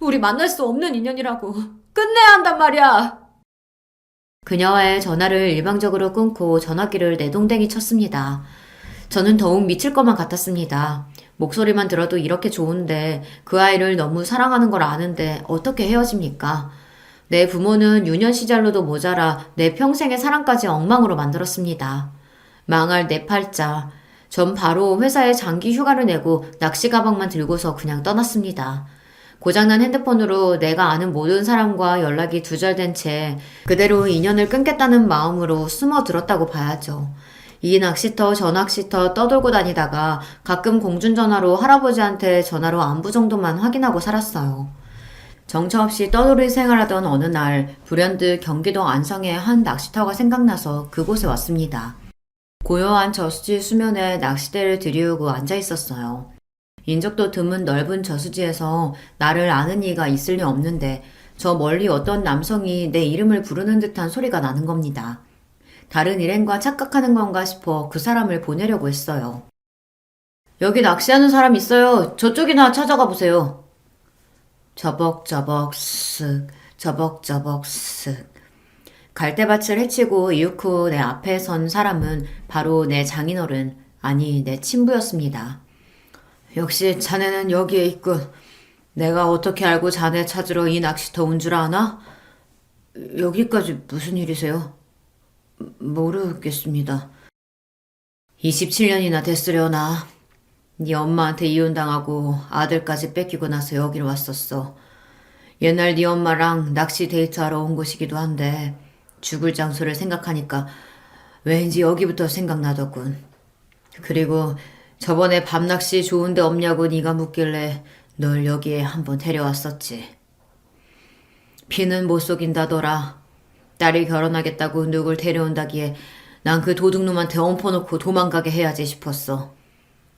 우리 만날 수 없는 인연이라고. 끝내야 한단 말이야. 그녀와의 전화를 일방적으로 끊고 전화기를 내동댕이 쳤습니다. 저는 더욱 미칠 것만 같았습니다. 목소리만 들어도 이렇게 좋은데 그 아이를 너무 사랑하는 걸 아는데 어떻게 헤어집니까? 내 부모는 유년 시절로도 모자라 내 평생의 사랑까지 엉망으로 만들었습니다. 망할 내 팔자. 전 바로 회사에 장기 휴가를 내고 낚시 가방만 들고서 그냥 떠났습니다. 고장난 핸드폰으로 내가 아는 모든 사람과 연락이 두절된 채 그대로 인연을 끊겠다는 마음으로 숨어들었다고 봐야죠. 이 낚시터 저 낚시터 떠돌고 다니다가 가끔 공중전화로 할아버지한테 전화로 안부 정도만 확인하고 살았어요. 정처 없이 떠돌이 생활하던 어느 날 불현듯 경기도 안성의 한 낚시터가 생각나서 그곳에 왔습니다. 고요한 저수지 수면에 낚싯대를 들이우고 앉아 있었어요. 인적도 드문 넓은 저수지에서 나를 아는 이가 있을 리 없는데 저 멀리 어떤 남성이 내 이름을 부르는 듯한 소리가 나는 겁니다. 다른 일행과 착각하는 건가 싶어 그 사람을 보내려고 했어요. 여기 낚시하는 사람 있어요. 저쪽이나 찾아가 보세요. 저벅저벅 쓱 저벅저벅 쓱 갈대밭을 헤치고 이윽고 내 앞에 선 사람은 바로 내 장인어른, 아니 내 친부였습니다. 역시 자네는 여기에 있군. 내가 어떻게 알고 자네 찾으러 이 낚시터 온 줄 아나? 여기까지 무슨 일이세요? 모르겠습니다. 27년이나 됐으려나. 네 엄마한테 이혼당하고 아들까지 뺏기고 나서 여기로 왔었어. 옛날 네 엄마랑 낚시 데이트하러 온 곳이기도 한데 죽을 장소를 생각하니까 왠지 여기부터 생각나더군. 그리고 저번에 밤낚시 좋은 데 없냐고 네가 묻길래 널 여기에 한번 데려왔었지. 피는 못 속인다더라. 딸이 결혼하겠다고 누굴 데려온다기에 난 그 도둑놈한테 엎어놓고 도망가게 해야지 싶었어.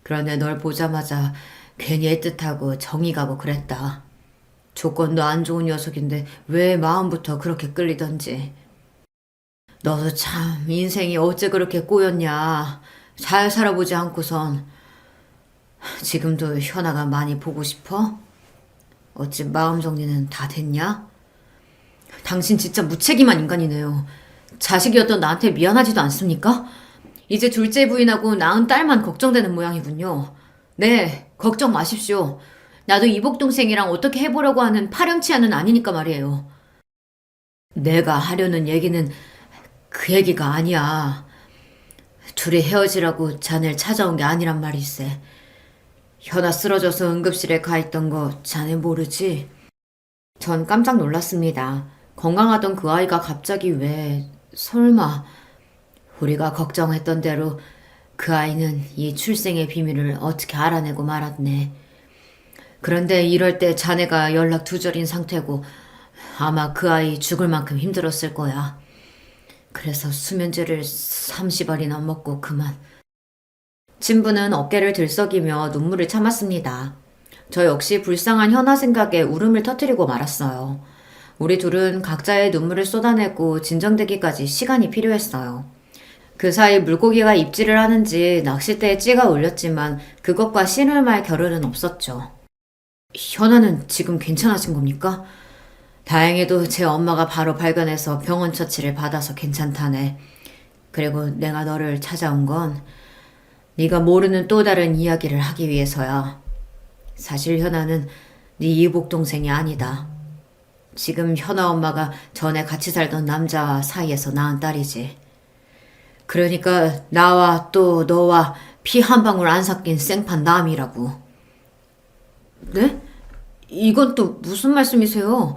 그런데 널 보자마자 괜히 애틋하고 정이 가고 그랬다. 조건도 안 좋은 녀석인데 왜 마음부터 그렇게 끌리던지. 너도 참 인생이 어째 그렇게 꼬였냐. 잘 살아보지 않고선. 지금도 현아가 많이 보고 싶어? 어찌 마음 정리는 다 됐냐? 당신 진짜 무책임한 인간이네요. 자식이었던 나한테 미안하지도 않습니까? 이제 둘째 부인하고 낳은 딸만 걱정되는 모양이군요. 네, 걱정 마십시오. 나도 이복 동생이랑 어떻게 해보려고 하는 파렴치 한은 아니니까 말이에요. 내가 하려는 얘기는 그 얘기가 아니야. 둘이 헤어지라고 자네를 찾아온 게 아니란 말일세. 현아 쓰러져서 응급실에 가 있던 거 자네 모르지? 전 깜짝 놀랐습니다. 건강하던 그 아이가 갑자기 왜, 설마, 우리가 걱정했던 대로 그 아이는 이 출생의 비밀을 어떻게 알아내고 말았네. 그런데 이럴 때 자네가 연락 두절인 상태고 아마 그 아이 죽을 만큼 힘들었을 거야. 그래서 수면제를 30알이나 먹고 그만. 친부는 어깨를 들썩이며 눈물을 참았습니다. 저 역시 불쌍한 현아 생각에 울음을 터뜨리고 말았어요. 우리 둘은 각자의 눈물을 쏟아내고 진정되기까지 시간이 필요했어요. 그 사이 물고기가 입질을 하는지 낚싯대에 찌가 울렸지만 그것과 신을 말 겨를은 없었죠. 현아는 지금 괜찮아진 겁니까? 다행히도 제 엄마가 바로 발견해서 병원 처치를 받아서 괜찮다네. 그리고 내가 너를 찾아온 건 네가 모르는 또 다른 이야기를 하기 위해서야. 사실 현아는 네 이복 동생이 아니다. 지금 현아 엄마가 전에 같이 살던 남자 사이에서 낳은 딸이지. 그러니까 나와 또 너와 피 한 방울 안 섞인 생판 남이라고. 네? 이건 또 무슨 말씀이세요?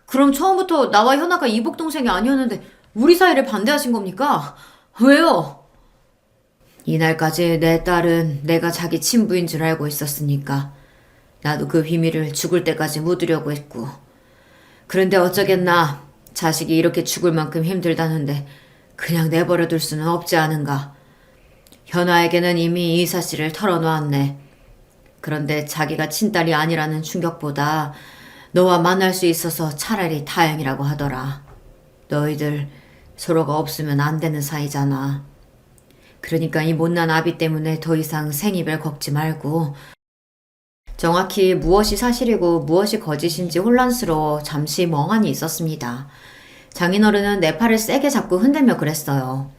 그럼 처음부터 나와 현아가 이복 동생이 아니었는데 우리 사이를 반대하신 겁니까? 왜요? 이날까지 내 딸은 내가 자기 친부인 줄 알고 있었으니까 나도 그 비밀을 죽을 때까지 묻으려고 했고. 그런데 어쩌겠나. 자식이 이렇게 죽을 만큼 힘들다는데 그냥 내버려 둘 수는 없지 않은가. 현아에게는 이미 이 사실을 털어놓았네. 그런데 자기가 친딸이 아니라는 충격보다 너와 만날 수 있어서 차라리 다행이라고 하더라. 너희들 서로가 없으면 안 되는 사이잖아. 그러니까 이 못난 아비 때문에 더 이상 생이별 걷지 말고. 정확히 무엇이 사실이고 무엇이 거짓인지 혼란스러워 잠시 멍하니 있었습니다. 장인어른은 내 팔을 세게 잡고 흔들며 그랬어요.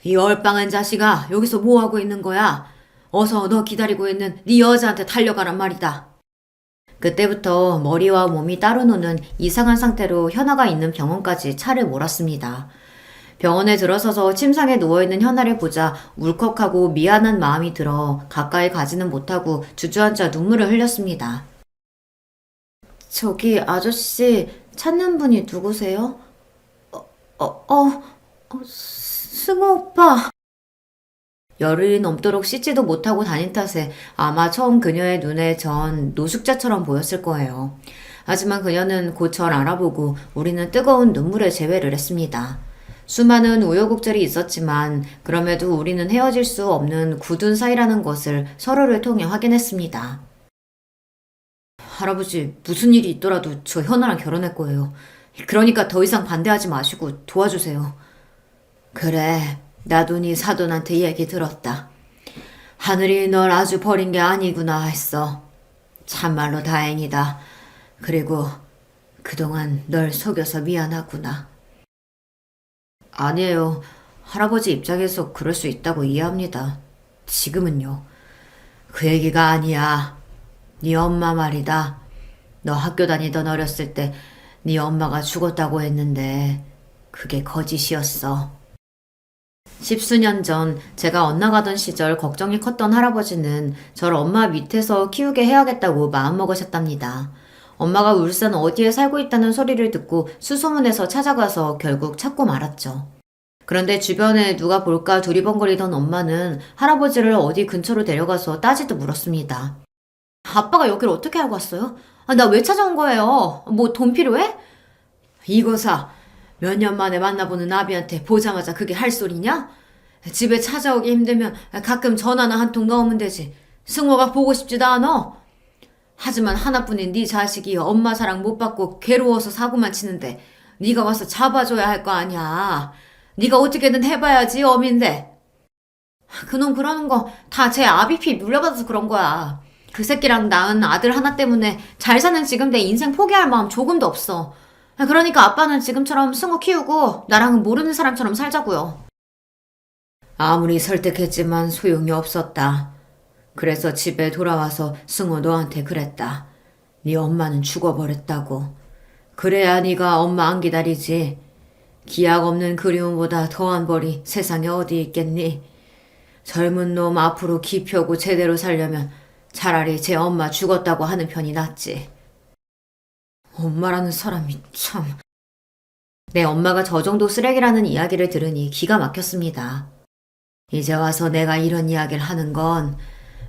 이 얼빵한 자식아, 여기서 뭐하고 있는 거야? 어서 너 기다리고 있는 네 여자한테 달려가란 말이다. 그때부터 머리와 몸이 따로 노는 이상한 상태로 현아가 있는 병원까지 차를 몰았습니다. 병원에 들어서서 침상에 누워있는 현아를 보자 울컥하고 미안한 마음이 들어 가까이 가지는 못하고 주저앉아 눈물을 흘렸습니다. 저기 아저씨 찾는 분이 누구세요? 승우 오빠. 열흘이 넘도록 씻지도 못하고 다닌 탓에 아마 처음 그녀의 눈에 전 노숙자처럼 보였을 거예요. 하지만 그녀는 곧 절 알아보고 우리는 뜨거운 눈물에 재회를 했습니다. 수많은 우여곡절이 있었지만 그럼에도 우리는 헤어질 수 없는 굳은 사이라는 것을 서로를 통해 확인했습니다. 할아버지, 무슨 일이 있더라도 저 현아랑 결혼할 거예요. 그러니까 더 이상 반대하지 마시고 도와주세요. 그래, 나도 네 사돈한테 얘기 들었다. 하늘이 널 아주 버린 게 아니구나 했어. 참말로 다행이다. 그리고 그동안 널 속여서 미안하구나. 아니에요. 할아버지 입장에서 그럴 수 있다고 이해합니다. 지금은요. 그 얘기가 아니야. 네 엄마 말이다. 너 학교 다니던 어렸을 때 네 엄마가 죽었다고 했는데 그게 거짓이었어. 십수년 전 제가 엇나가던 시절 걱정이 컸던 할아버지는 저를 엄마 밑에서 키우게 해야겠다고 마음먹으셨답니다. 엄마가 울산 어디에 살고 있다는 소리를 듣고 수소문해서 찾아가서 결국 찾고 말았죠. 그런데 주변에 누가 볼까 두리번거리던 엄마는 할아버지를 어디 근처로 데려가서 따지듯 물었습니다. 아빠가 여기를 어떻게 알고 왔어요? 나 왜 찾아온 거예요? 뭐 돈 필요해? 이거사, 몇 년 만에 만나보는 아비한테 보자마자 그게 할 소리냐? 집에 찾아오기 힘들면 가끔 전화나 한 통 넣으면 되지. 승호가 보고 싶지도 않아. 하지만 하나뿐인 네 자식이 엄마 사랑 못 받고 괴로워서 사고만 치는데 네가 와서 잡아줘야 할 거 아니야. 네가 어떻게든 해봐야지 어민데. 그놈 그러는 거 다 제 아비피 물려받아서 그런 거야. 그 새끼랑 낳은 아들 하나 때문에 잘 사는 지금 내 인생 포기할 마음 조금도 없어. 그러니까 아빠는 지금처럼 승우 키우고 나랑은 모르는 사람처럼 살자고요. 아무리 설득했지만 소용이 없었다. 그래서 집에 돌아와서 승호 너한테 그랬다. 네 엄마는 죽어버렸다고. 그래야 네가 엄마 안 기다리지. 기약 없는 그리움보다 더한 벌이 세상에 어디 있겠니? 젊은 놈 앞으로 기 펴고 제대로 살려면 차라리 제 엄마 죽었다고 하는 편이 낫지. 엄마라는 사람이 참... 내 엄마가 저 정도 쓰레기라는 이야기를 들으니 기가 막혔습니다. 이제 와서 내가 이런 이야기를 하는 건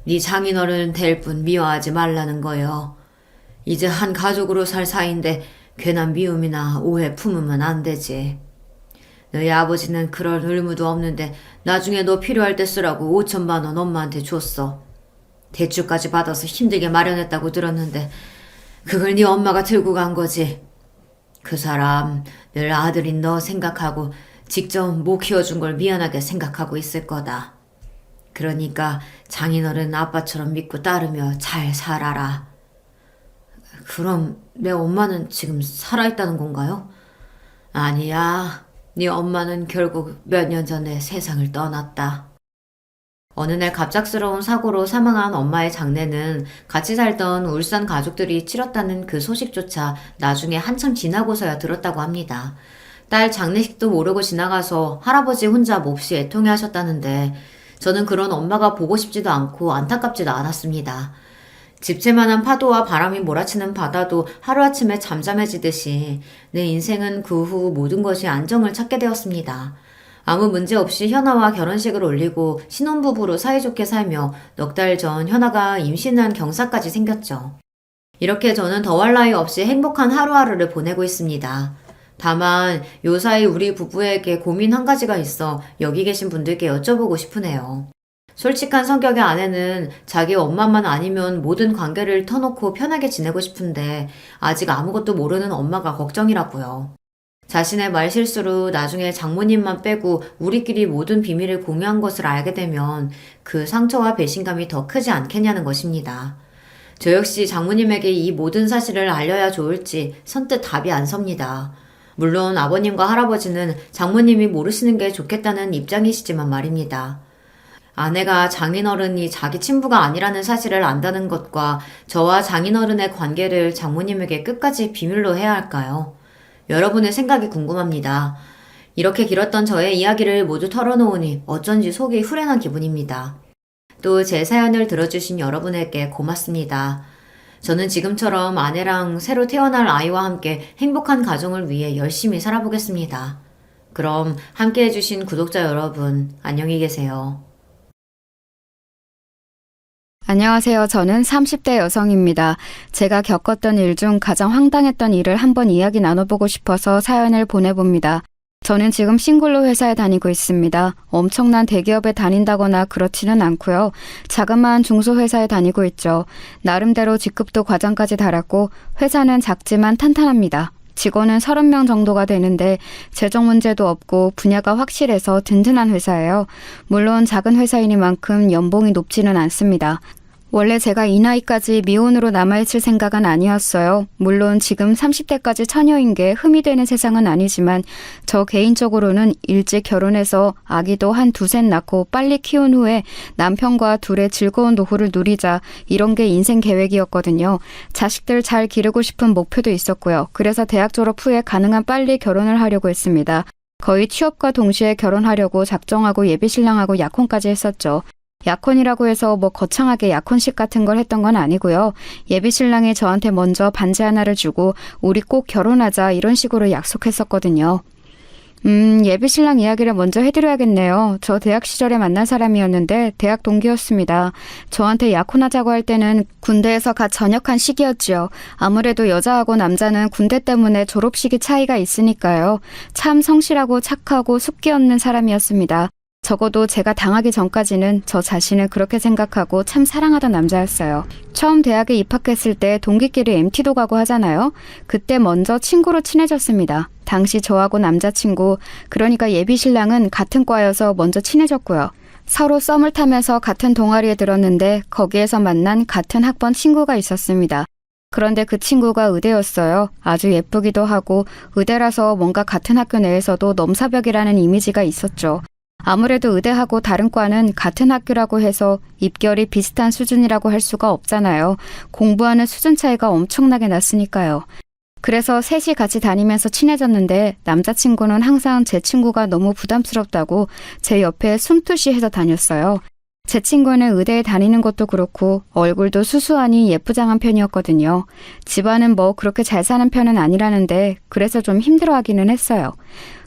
네 장인어른 될 뿐 미워하지 말라는 거요. 이제 한 가족으로 살 사이인데 괜한 미움이나 오해 품으면 안 되지. 너희 아버지는 그럴 의무도 없는데 나중에 너 필요할 때 쓰라고 5천만 원 엄마한테 줬어. 대출까지 받아서 힘들게 마련했다고 들었는데 그걸 네 엄마가 들고 간 거지. 그 사람 늘 아들인 너 생각하고 직접 못 키워준 걸 미안하게 생각하고 있을 거다. 그러니까 장인어른 아빠처럼 믿고 따르며 잘 살아라. 그럼 내 엄마는 지금 살아있다는 건가요? 아니야. 네 엄마는 결국 몇 년 전에 세상을 떠났다. 어느 날 갑작스러운 사고로 사망한 엄마의 장례는 같이 살던 울산 가족들이 치렀다는 그 소식조차 나중에 한참 지나고서야 들었다고 합니다. 딸 장례식도 모르고 지나가서 할아버지 혼자 몹시 애통해 하셨다는데 저는 그런 엄마가 보고 싶지도 않고 안타깝지도 않았습니다. 집채만한 파도와 바람이 몰아치는 바다도 하루아침에 잠잠해지듯이 내 인생은 그 후 모든 것이 안정을 찾게 되었습니다. 아무 문제 없이 현아와 결혼식을 올리고 신혼부부로 사이좋게 살며 넉 달 전 현아가 임신한 경사까지 생겼죠. 이렇게 저는 더할 나위 없이 행복한 하루하루를 보내고 있습니다. 다만 요사이 우리 부부에게 고민 한 가지가 있어 여기 계신 분들께 여쭤보고 싶으네요. 솔직한 성격의 아내는 자기 엄마만 아니면 모든 관계를 터놓고 편하게 지내고 싶은데 아직 아무것도 모르는 엄마가 걱정이라고요. 자신의 말실수로 나중에 장모님만 빼고 우리끼리 모든 비밀을 공유한 것을 알게 되면 그 상처와 배신감이 더 크지 않겠냐는 것입니다. 저 역시 장모님에게 이 모든 사실을 알려야 좋을지 선뜻 답이 안 섭니다. 물론 아버님과 할아버지는 장모님이 모르시는 게 좋겠다는 입장이시지만 말입니다. 아내가 장인어른이 자기 친부가 아니라는 사실을 안다는 것과 저와 장인어른의 관계를 장모님에게 끝까지 비밀로 해야 할까요? 여러분의 생각이 궁금합니다. 이렇게 길었던 저의 이야기를 모두 털어놓으니 어쩐지 속이 후련한 기분입니다. 또 제 사연을 들어주신 여러분에게 고맙습니다. 저는 지금처럼 아내랑 새로 태어날 아이와 함께 행복한 가정을 위해 열심히 살아보겠습니다. 그럼 함께 해주신 구독자 여러분, 안녕히 계세요. 안녕하세요. 저는 30대 여성입니다. 제가 겪었던 일 중 가장 황당했던 일을 한번 이야기 나눠보고 싶어서 사연을 보내봅니다. 저는 지금 싱글로 회사에 다니고 있습니다. 엄청난 대기업에 다닌다거나 그렇지는 않고요. 자그마한 중소회사에 다니고 있죠. 나름대로 직급도 과장까지 달았고 회사는 작지만 탄탄합니다. 직원은 30명 정도가 되는데 재정 문제도 없고 분야가 확실해서 든든한 회사예요. 물론 작은 회사이니만큼 연봉이 높지는 않습니다. 원래 제가 이 나이까지 미혼으로 남아있을 생각은 아니었어요. 물론 지금 30대까지 처녀인 게 흠이 되는 세상은 아니지만 저 개인적으로는 일찍 결혼해서 아기도 한 두셋 낳고 빨리 키운 후에 남편과 둘의 즐거운 노후를 누리자, 이런 게 인생 계획이었거든요. 자식들 잘 기르고 싶은 목표도 있었고요. 그래서 대학 졸업 후에 가능한 빨리 결혼을 하려고 했습니다. 거의 취업과 동시에 결혼하려고 작정하고 예비신랑하고 약혼까지 했었죠. 약혼이라고 해서 뭐 거창하게 약혼식 같은 걸 했던 건 아니고요. 예비신랑이 저한테 먼저 반지 하나를 주고 우리 꼭 결혼하자, 이런 식으로 약속했었거든요. 예비신랑 이야기를 먼저 해드려야겠네요. 저 대학 시절에 만난 사람이었는데 대학 동기였습니다. 저한테 약혼하자고 할 때는 군대에서 갓 전역한 시기였지요. 아무래도 여자하고 남자는 군대 때문에 졸업식이 차이가 있으니까요. 참 성실하고 착하고 숫기 없는 사람이었습니다. 적어도 제가 당하기 전까지는 저 자신을 그렇게 생각하고 참 사랑하던 남자였어요. 처음 대학에 입학했을 때 동기끼리 MT도 가고 하잖아요. 그때 먼저 친구로 친해졌습니다. 당시 저하고 남자친구, 그러니까 예비신랑은 같은 과여서 먼저 친해졌고요. 서로 썸을 타면서 같은 동아리에 들었는데 거기에서 만난 같은 학번 친구가 있었습니다. 그런데 그 친구가 의대였어요. 아주 예쁘기도 하고 의대라서 뭔가 같은 학교 내에서도 넘사벽이라는 이미지가 있었죠. 아무래도 의대하고 다른 과는 같은 학교라고 해서 입결이 비슷한 수준이라고 할 수가 없잖아요. 공부하는 수준 차이가 엄청나게 났으니까요. 그래서 셋이 같이 다니면서 친해졌는데 남자친구는 항상 제 친구가 너무 부담스럽다고 제 옆에 숨투시 해서 다녔어요. 제 친구는 의대에 다니는 것도 그렇고 얼굴도 수수하니 예쁘장한 편이었거든요. 집안은 뭐 그렇게 잘 사는 편은 아니라는데 그래서 좀 힘들어하기는 했어요.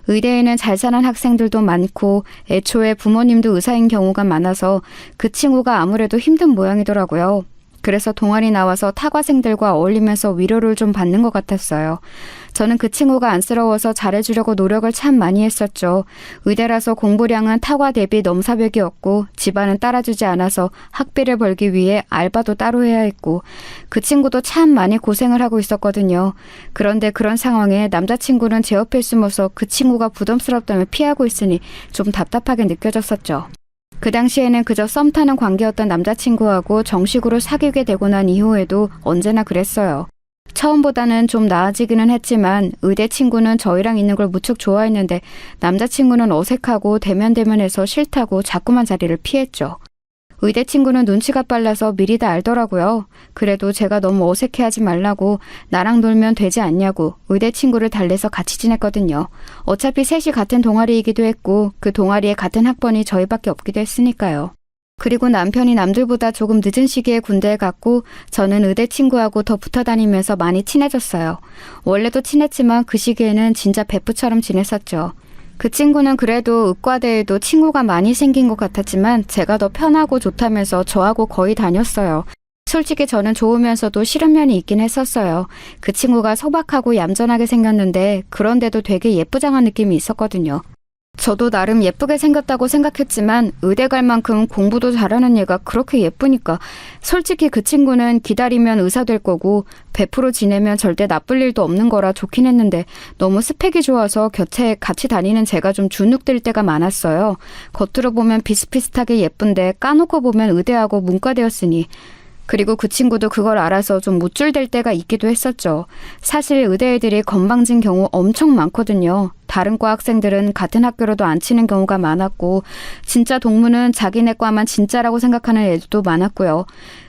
의대에는 잘 사는 학생들도 많고 애초에 부모님도 의사인 경우가 많아서 그 친구가 아무래도 힘든 모양이더라고요. 그래서 동아리 나와서 타과생들과 어울리면서 위로를 좀 받는 것 같았어요. 저는 그 친구가 안쓰러워서 잘해주려고 노력을 참 많이 했었죠. 의대라서 공부량은 타과 대비 넘사벽이었고 집안은 따라주지 않아서 학비를 벌기 위해 알바도 따로 해야 했고 그 친구도 참 많이 고생을 하고 있었거든요. 그런데 그런 상황에 남자친구는 제 옆에 숨어서 그 친구가 부담스럽다며 피하고 있으니 좀 답답하게 느껴졌었죠. 그 당시에는 그저 썸 타는 관계였던 남자친구하고 정식으로 사귀게 되고 난 이후에도 언제나 그랬어요. 처음보다는 좀 나아지기는 했지만 의대 친구는 저희랑 있는 걸 무척 좋아했는데 남자친구는 어색하고 대면대면해서 싫다고 자꾸만 자리를 피했죠. 의대 친구는 눈치가 빨라서 미리 다 알더라고요. 그래도 제가 너무 어색해하지 말라고 나랑 놀면 되지 않냐고 의대 친구를 달래서 같이 지냈거든요. 어차피 셋이 같은 동아리이기도 했고 그 동아리에 같은 학번이 저희밖에 없기도 했으니까요. 그리고 남편이 남들보다 조금 늦은 시기에 군대에 갔고 저는 의대 친구하고 더 붙어 다니면서 많이 친해졌어요. 원래도 친했지만 그 시기에는 진짜 베프처럼 지냈었죠. 그 친구는 그래도 의과대에도 친구가 많이 생긴 것 같았지만 제가 더 편하고 좋다면서 저하고 거의 다녔어요. 솔직히 저는 좋으면서도 싫은 면이 있긴 했었어요. 그 친구가 소박하고 얌전하게 생겼는데 그런데도 되게 예쁘장한 느낌이 있었거든요. 저도 나름 예쁘게 생겼다고 생각했지만 의대 갈 만큼 공부도 잘하는 얘가 그렇게 예쁘니까 솔직히 그 친구는 기다리면 의사 될 거고 100% 지내면 절대 나쁠 일도 없는 거라 좋긴 했는데 너무 스펙이 좋아서 곁에 같이 다니는 제가 좀 주눅들 때가 많았어요. 겉으로 보면 비슷비슷하게 예쁜데 까놓고 보면 의대하고 문과대였으니 그리고 그 친구도 그걸 알아서 좀 무줄될 때가 있기도 했었죠. 사실 의대 애들이 건방진 경우 엄청 많거든요. 다른 과 학생들은 같은 학교로도 안 치는 경우가 많았고 진짜 동무는 자기네 과만 진짜라고 생각하는 애들도 많았고요.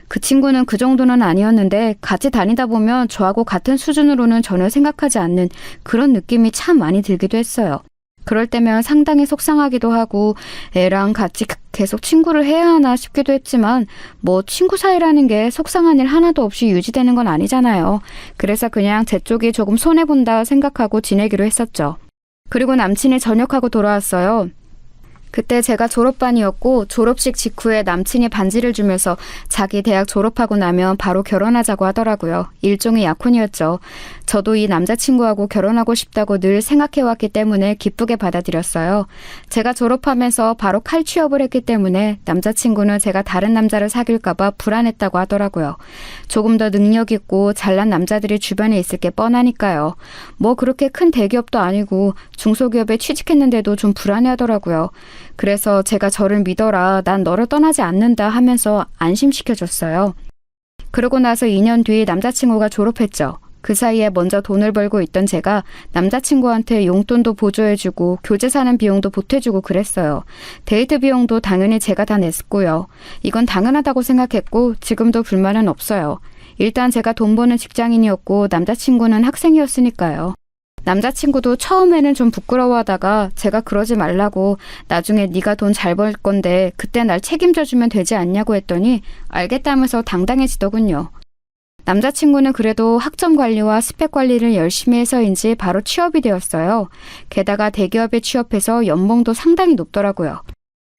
그 친구는 그 정도는 아니었는데 같이 다니다 보면 저하고 같은 수준으로는 전혀 생각하지 않는 그런 느낌이 참 많이 들기도 했어요. 그럴 때면 상당히 속상하기도 하고 애랑 같이 계속 친구를 해야 하나 싶기도 했지만 뭐 친구 사이라는 게 속상한 일 하나도 없이 유지되는 건 아니잖아요. 그래서 그냥 제 쪽이 조금 손해본다 생각하고 지내기로 했었죠. 그리고 남친이 전역하고 돌아왔어요. 그때 제가 졸업반이었고 졸업식 직후에 남친이 반지를 주면서 자기 대학 졸업하고 나면 바로 결혼하자고 하더라고요. 일종의 약혼이었죠. 저도 이 남자친구하고 결혼하고 싶다고 늘 생각해왔기 때문에 기쁘게 받아들였어요. 제가 졸업하면서 바로 칼취업을 했기 때문에 남자친구는 제가 다른 남자를 사귈까봐 불안했다고 하더라고요. 조금 더 능력 있고 잘난 남자들이 주변에 있을 게 뻔하니까요. 뭐 그렇게 큰 대기업도 아니고 중소기업에 취직했는데도 좀 불안해하더라고요. 그래서 제가 저를 믿어라, 난 너를 떠나지 않는다 하면서 안심시켜줬어요. 그러고 나서 2년 뒤 남자친구가 졸업했죠. 그 사이에 먼저 돈을 벌고 있던 제가 남자친구한테 용돈도 보조해주고 교재 사는 비용도 보태주고 그랬어요. 데이트 비용도 당연히 제가 다 냈고요. 이건 당연하다고 생각했고 지금도 불만은 없어요. 일단 제가 돈 버는 직장인이었고 남자친구는 학생이었으니까요. 남자친구도 처음에는 좀 부끄러워하다가 제가 그러지 말라고 나중에 네가 돈 잘 벌 건데 그때 날 책임져주면 되지 않냐고 했더니 알겠다면서 당당해지더군요. 남자친구는 그래도 학점 관리와 스펙 관리를 열심히 해서인지 바로 취업이 되었어요. 게다가 대기업에 취업해서 연봉도 상당히 높더라고요.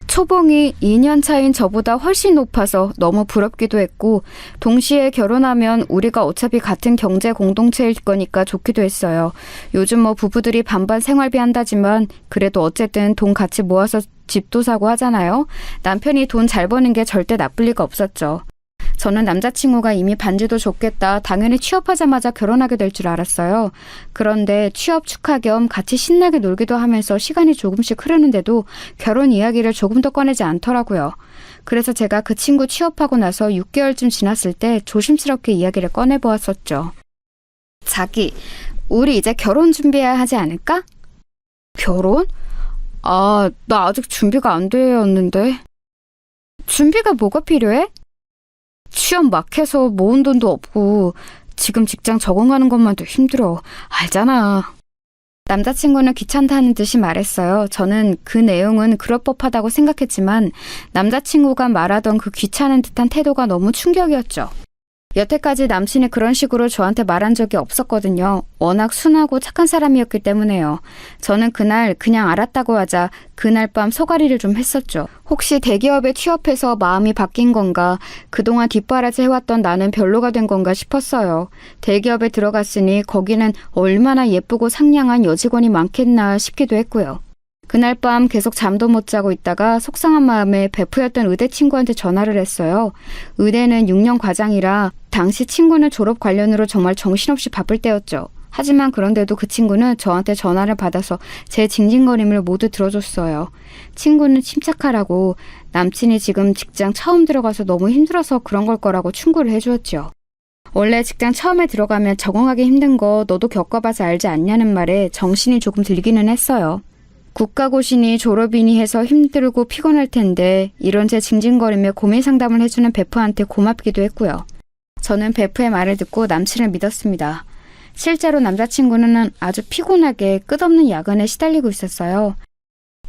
초봉이 2년 차인 저보다 훨씬 높아서 너무 부럽기도 했고 동시에 결혼하면 우리가 어차피 같은 경제 공동체일 거니까 좋기도 했어요. 요즘 뭐 부부들이 반반 생활비 한다지만 그래도 어쨌든 돈 같이 모아서 집도 사고 하잖아요. 남편이 돈 잘 버는 게 절대 나쁠 리가 없었죠. 저는 남자친구가 이미 반지도 줬겠다. 당연히 취업하자마자 결혼하게 될 줄 알았어요. 그런데 취업 축하 겸 같이 신나게 놀기도 하면서 시간이 조금씩 흐르는데도 결혼 이야기를 조금 더 꺼내지 않더라고요. 그래서 제가 그 친구 취업하고 나서 6개월쯤 지났을 때 조심스럽게 이야기를 꺼내보았었죠. 자기, 우리 이제 결혼 준비해야 하지 않을까? 결혼? 나 아직 준비가 안 되었는데. 준비가 뭐가 필요해? 취업 막 해서 모은 돈도 없고 지금 직장 적응하는 것만도 힘들어. 알잖아. 남자친구는 귀찮다는 듯이 말했어요. 저는 그 내용은 그럴 법하다고 생각했지만 남자친구가 말하던 그 귀찮은 듯한 태도가 너무 충격이었죠. 여태까지 남친이 그런 식으로 저한테 말한 적이 없었거든요. 워낙 순하고 착한 사람이었기 때문에요. 저는 그날 그냥 알았다고 하자 그날 밤 소가리를 좀 했었죠. 혹시 대기업에 취업해서 마음이 바뀐 건가, 그동안 뒷바라지 해왔던 나는 별로가 된 건가 싶었어요. 대기업에 들어갔으니 거기는 얼마나 예쁘고 상냥한 여직원이 많겠나 싶기도 했고요. 그날 밤 계속 잠도 못 자고 있다가 속상한 마음에 베프였던 의대 친구한테 전화를 했어요. 의대는 6년 과장이라 당시 친구는 졸업 관련으로 정말 정신없이 바쁠 때였죠. 하지만 그런데도 그 친구는 저한테 전화를 받아서 제 징징거림을 모두 들어줬어요. 친구는 침착하라고, 남친이 지금 직장 처음 들어가서 너무 힘들어서 그런 걸 거라고 충고를 해주었죠. 원래 직장 처음에 들어가면 적응하기 힘든 거 너도 겪어봐서 알지 않냐는 말에 정신이 조금 들기는 했어요. 국가고시니 졸업이니 해서 힘들고 피곤할 텐데 이런 제 징징거리며 고민 상담을 해주는 베프한테 고맙기도 했고요. 저는 베프의 말을 듣고 남친을 믿었습니다. 실제로 남자친구는 아주 피곤하게 끝없는 야근에 시달리고 있었어요.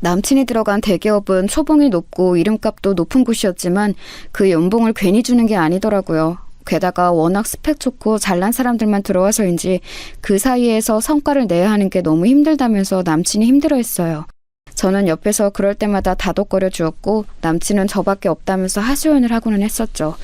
남친이 들어간 대기업은 초봉이 높고 이름값도 높은 곳이었지만 그 연봉을 괜히 주는 게 아니더라고요. 게다가 워낙 스펙 좋고 잘난 사람들만 들어와서인지 그 사이에서 성과를 내야 하는 게 너무 힘들다면서 남친이 힘들어했어요. 저는 옆에서 그럴 때마다 다독거려 주었고 남친은 저밖에 없다면서 하소연을 하고는 했었죠.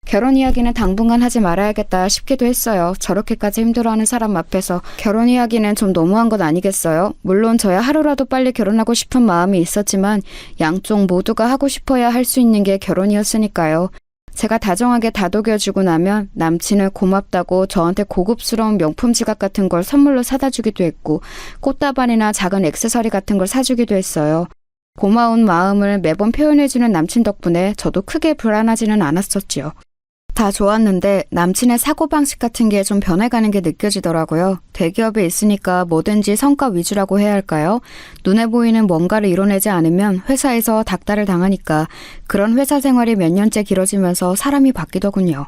결혼 이야기는 당분간 하지 말아야겠다 싶기도 했어요. 저렇게까지 힘들어하는 사람 앞에서 결혼 이야기는 좀 너무한 것 아니겠어요? 물론 저야 하루라도 빨리 결혼하고 싶은 마음이 있었지만 양쪽 모두가 하고 싶어야 할 수 있는 게 결혼이었으니까요. 제가 다정하게 다독여주고 나면 남친은 고맙다고 저한테 고급스러운 명품 지갑 같은 걸 선물로 사다 주기도 했고 꽃다발이나 작은 액세서리 같은 걸 사주기도 했어요. 고마운 마음을 매번 표현해주는 남친 덕분에 저도 크게 불안하지는 않았었지요. 다 좋았는데 남친의 사고방식 같은 게 좀 변해가는 게 느껴지더라고요. 대기업에 있으니까 뭐든지 성과 위주라고 해야 할까요? 눈에 보이는 뭔가를 이뤄내지 않으면 회사에서 닥달을 당하니까 그런 회사 생활이 몇 년째 길어지면서 사람이 바뀌더군요.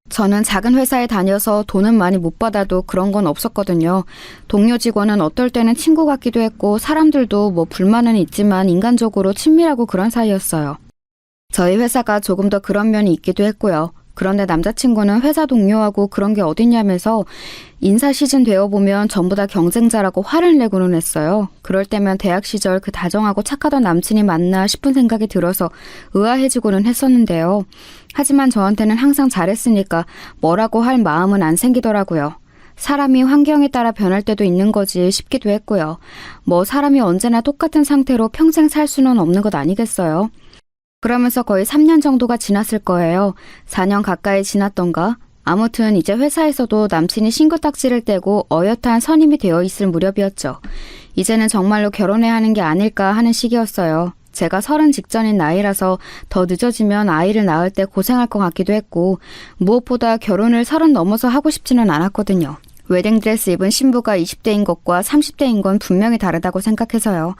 저는 작은 회사에 다녀서 돈은 많이 못 받아도 그런 건 없었거든요. 동료 직원은 어떨 때는 친구 같기도 했고 사람들도 뭐 불만은 있지만 인간적으로 친밀하고 그런 사이였어요. 저희 회사가 조금 더 그런 면이 있기도 했고요. 그런데 남자친구는 회사 동료하고 그런 게 어딨냐면서 인사 시즌 되어보면 전부 다 경쟁자라고 화를 내고는 했어요. 그럴 때면 대학 시절 그 다정하고 착하던 남친이 맞나 싶은 생각이 들어서 의아해지고는 했었는데요. 하지만 저한테는 항상 잘했으니까 뭐라고 할 마음은 안 생기더라고요. 사람이 환경에 따라 변할 때도 있는 거지 싶기도 했고요. 뭐 사람이 언제나 똑같은 상태로 평생 살 수는 없는 것 아니겠어요? 그러면서 거의 3년 정도가 지났을 거예요. 4년 가까이 지났던가? 아무튼 이제 회사에서도 남친이 신고딱지를 떼고 어엿한 선임이 되어 있을 무렵이었죠. 이제는 정말로 결혼해야 하는 게 아닐까 하는 시기였어요. 제가 30 직전인 나이라서 더 늦어지면 아이를 낳을 때 고생할 것 같기도 했고 무엇보다 결혼을 30 넘어서 하고 싶지는 않았거든요. 웨딩드레스 입은 신부가 20대인 것과 30대인 건 분명히 다르다고 생각해서요.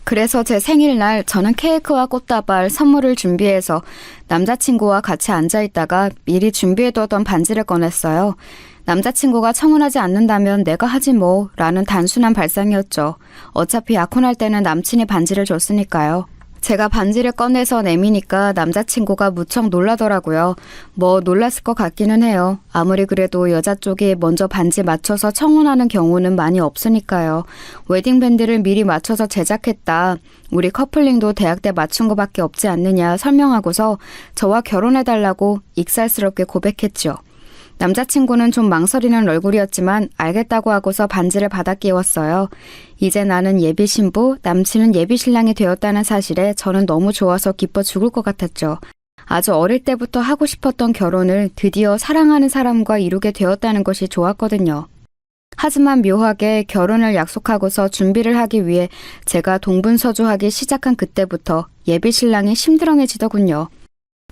그래서 제 생일날 저는 케이크와 꽃다발, 선물을 준비해서 남자친구와 같이 앉아있다가 미리 준비해두었던 반지를 꺼냈어요. 남자친구가 청혼하지 않는다면 내가 하지 뭐 라는 단순한 발상이었죠. 어차피 약혼할 때는 남친이 반지를 줬으니까요. 제가 반지를 꺼내서 내미니까 남자친구가 무척 놀라더라고요. 뭐 놀랐을 것 같기는 해요. 아무리 그래도 여자 쪽이 먼저 반지 맞춰서 청혼하는 경우는 많이 없으니까요. 웨딩밴드를 미리 맞춰서 제작했다. 우리 커플링도 대학 때 맞춘 거밖에 없지 않느냐 설명하고서 저와 결혼해달라고 익살스럽게 고백했죠. 남자친구는 좀 망설이는 얼굴이었지만 알겠다고 하고서 반지를 받아 끼웠어요. 이제 나는 예비 신부, 남친은 예비 신랑이 되었다는 사실에 저는 너무 좋아서 기뻐 죽을 것 같았죠. 아주 어릴 때부터 하고 싶었던 결혼을 드디어 사랑하는 사람과 이루게 되었다는 것이 좋았거든요. 하지만 묘하게 결혼을 약속하고서 준비를 하기 위해 제가 동분서주하기 시작한 그때부터 예비 신랑이 심드렁해지더군요.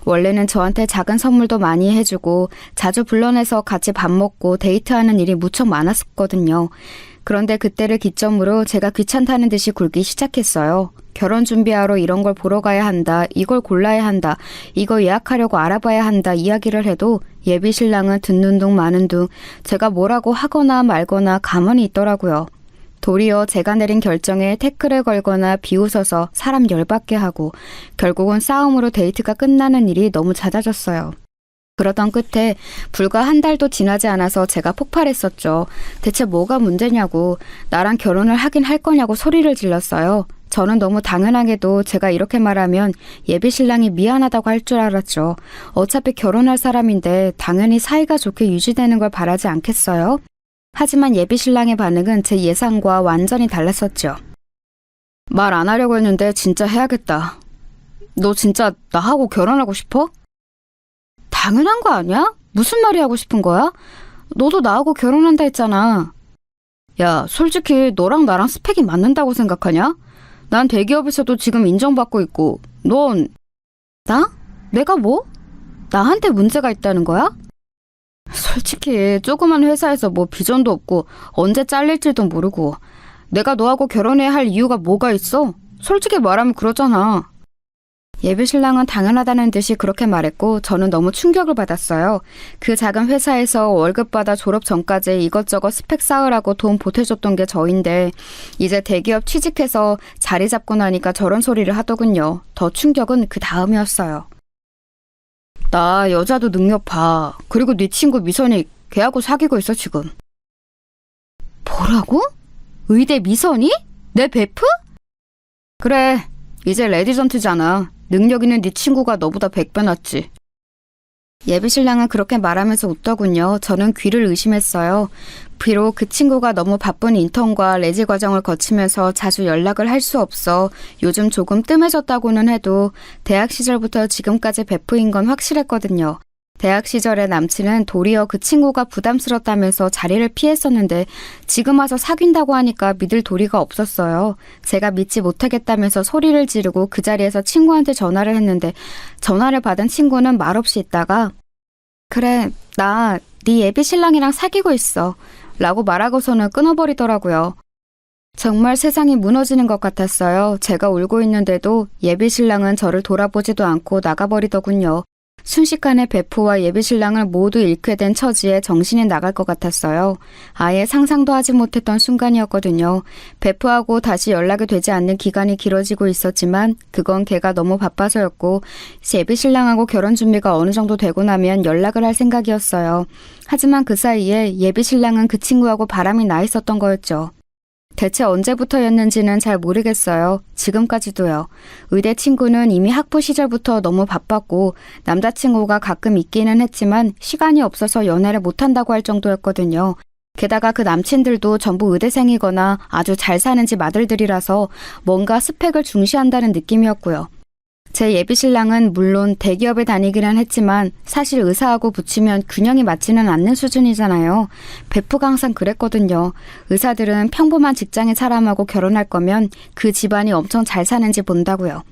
원래는 저한테 작은 선물도 많이 해주고 자주 불러내서 같이 밥 먹고 데이트하는 일이 무척 많았었거든요. 그런데 그때를 기점으로 제가 귀찮다는 듯이 굴기 시작했어요. 결혼 준비하러 이런 걸 보러 가야 한다, 이걸 골라야 한다, 이거 예약하려고 알아봐야 한다 이야기를 해도 예비 신랑은 듣는 둥 마는 둥 제가 뭐라고 하거나 말거나 가만히 있더라고요. 도리어 제가 내린 결정에 태클을 걸거나 비웃어서 사람 열받게 하고 결국은 싸움으로 데이트가 끝나는 일이 너무 잦아졌어요. 그러던 끝에 불과 한 달도 지나지 않아서 제가 폭발했었죠. 대체 뭐가 문제냐고, 나랑 결혼을 하긴 할 거냐고 소리를 질렀어요. 저는 너무 당연하게도 제가 이렇게 말하면 예비 신랑이 미안하다고 할 줄 알았죠. 어차피 결혼할 사람인데 당연히 사이가 좋게 유지되는 걸 바라지 않겠어요? 하지만 예비 신랑의 반응은 제 예상과 완전히 달랐었죠. 말 안 하려고 했는데 진짜 해야겠다. 너 진짜 나하고 결혼하고 싶어? 당연한 거 아니야? 무슨 말이 하고 싶은 거야? 너도 나하고 결혼한다 했잖아. 야, 솔직히 너랑 나랑 스펙이 맞는다고 생각하냐? 난 대기업에서도 지금 인정받고 있고, 넌... 나? 내가 뭐? 나한테 문제가 있다는 거야? 솔직히 조그만 회사에서 뭐 비전도 없고 언제 잘릴지도 모르고 내가 너하고 결혼해야 할 이유가 뭐가 있어? 솔직히 말하면 그러잖아. 예비 신랑은 당연하다는 듯이 그렇게 말했고 저는 너무 충격을 받았어요. 그 작은 회사에서 월급 받아 졸업 전까지 이것저것 스펙 쌓으라고 돈 보태줬던 게 저인데 이제 대기업 취직해서 자리 잡고 나니까 저런 소리를 하더군요. 더 충격은 그 다음이었어요. 나 여자도 능력 봐. 그리고 네 친구 미선이 걔하고 사귀고 있어 지금. 뭐라고? 의대 미선이? 내 베프? 그래, 이제 레디전트잖아. 능력 있는 네 친구가 너보다 100배 낫지. 예비 신랑은 그렇게 말하면서 웃더군요. 저는 귀를 의심했어요. 비록 그 친구가 너무 바쁜 인턴과 레지 과정을 거치면서 자주 연락을 할 수 없어 요즘 조금 뜸해졌다고는 해도 대학 시절부터 지금까지 베프인 건 확실했거든요. 대학 시절의 남친은 도리어 그 친구가 부담스럽다면서 자리를 피했었는데 지금 와서 사귄다고 하니까 믿을 도리가 없었어요. 제가 믿지 못하겠다면서 소리를 지르고 그 자리에서 친구한테 전화를 했는데 전화를 받은 친구는 말없이 있다가 그래, 나 네 예비 신랑이랑 사귀고 있어 라고 말하고서는 끊어버리더라고요. 정말 세상이 무너지는 것 같았어요. 제가 울고 있는데도 예비 신랑은 저를 돌아보지도 않고 나가버리더군요. 순식간에 베프와 예비 신랑을 모두 잃게 된 처지에 정신이 나갈 것 같았어요. 아예 상상도 하지 못했던 순간이었거든요. 베프하고 다시 연락이 되지 않는 기간이 길어지고 있었지만 그건 걔가 너무 바빠서였고 예비 신랑하고 결혼 준비가 어느 정도 되고 나면 연락을 할 생각이었어요. 하지만 그 사이에 예비 신랑은 그 친구하고 바람이 나 있었던 거였죠. 대체 언제부터였는지는 잘 모르겠어요. 지금까지도요. 의대 친구는 이미 학부 시절부터 너무 바빴고 남자친구가 가끔 있기는 했지만 시간이 없어서 연애를 못한다고 할 정도였거든요. 게다가 그 남친들도 전부 의대생이거나 아주 잘 사는 집 아들들이라서 뭔가 스펙을 중시한다는 느낌이었고요. 제 예비 신랑은 물론 대기업에 다니기는 했지만 사실 의사하고 붙이면 균형이 맞지는 않는 수준이잖아요. 베프가 항상 그랬거든요. 의사들은 평범한 직장인 사람하고 결혼할 거면 그 집안이 엄청 잘 사는지 본다고요.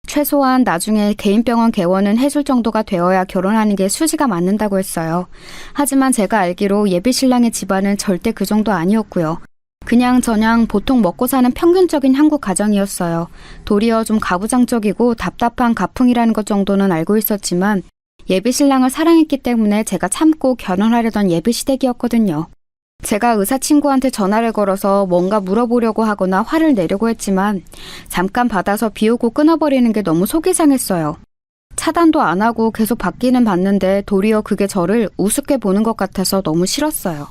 최소한 나중에 개인 병원 개원은 해줄 정도가 되어야 결혼하는 게 수지가 맞는다고 했어요. 하지만 제가 알기로 예비 신랑의 집안은 절대 그 정도 아니었고요. 그냥 저냥 보통 먹고 사는 평균적인 한국 가정이었어요. 도리어 좀 가부장적이고 답답한 가풍이라는 것 정도는 알고 있었지만 예비 신랑을 사랑했기 때문에 제가 참고 결혼하려던 예비 시댁이었거든요. 제가 의사 친구한테 전화를 걸어서 뭔가 물어보려고 하거나 화를 내려고 했지만 잠깐 받아서 비우고 끊어버리는 게 너무 속이 상했어요. 차단도 안 하고 계속 받기는 받는데 도리어 그게 저를 우습게 보는 것 같아서 너무 싫었어요.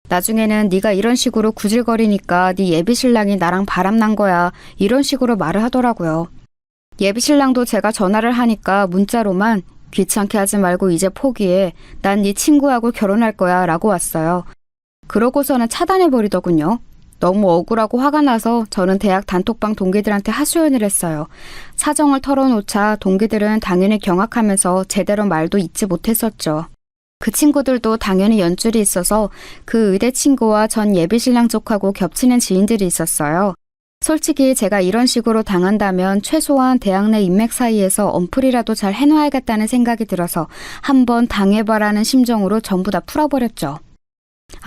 나중에는 네가 이런 식으로 구질거리니까 네 예비 신랑이 나랑 바람난 거야 이런 식으로 말을 하더라고요. 예비 신랑도 제가 전화를 하니까 문자로만 귀찮게 하지 말고 이제 포기해. 난 네 친구하고 결혼할 거야 라고 왔어요. 그러고서는 차단해버리더군요. 너무 억울하고 화가 나서 저는 대학 단톡방 동기들한테 하소연을 했어요. 사정을 털어놓자 동기들은 당연히 경악하면서 제대로 말도 잇지 못했었죠. 그 친구들도 당연히 연줄이 있어서 그 의대 친구와 전 예비 신랑 쪽하고 겹치는 지인들이 있었어요. 솔직히 제가 이런 식으로 당한다면 최소한 대학 내 인맥 사이에서 언플이라도 잘 해놔야겠다는 생각이 들어서 한번 당해봐라는 심정으로 전부 다 풀어버렸죠.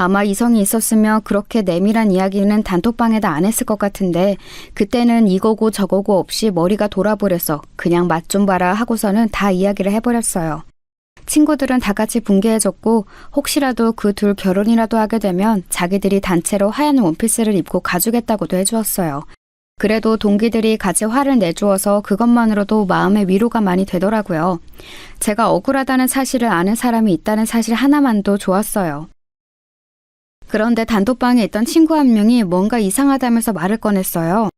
아마 이성이 있었으면 그렇게 내밀한 이야기는 단톡방에다 안 했을 것 같은데 그때는 이거고 저거고 없이 머리가 돌아버려서 그냥 맛 좀 봐라 하고서는 다 이야기를 해버렸어요. 친구들은 다 같이 붕괴해졌고 혹시라도 그 둘 결혼이라도 하게 되면 자기들이 단체로 하얀 원피스를 입고 가주겠다고도 해주었어요. 그래도 동기들이 같이 화를 내주어서 그것만으로도 마음의 위로가 많이 되더라고요. 제가 억울하다는 사실을 아는 사람이 있다는 사실 하나만도 좋았어요. 그런데 단톡방에 있던 친구 한 명이 뭔가 이상하다면서 말을 꺼냈어요.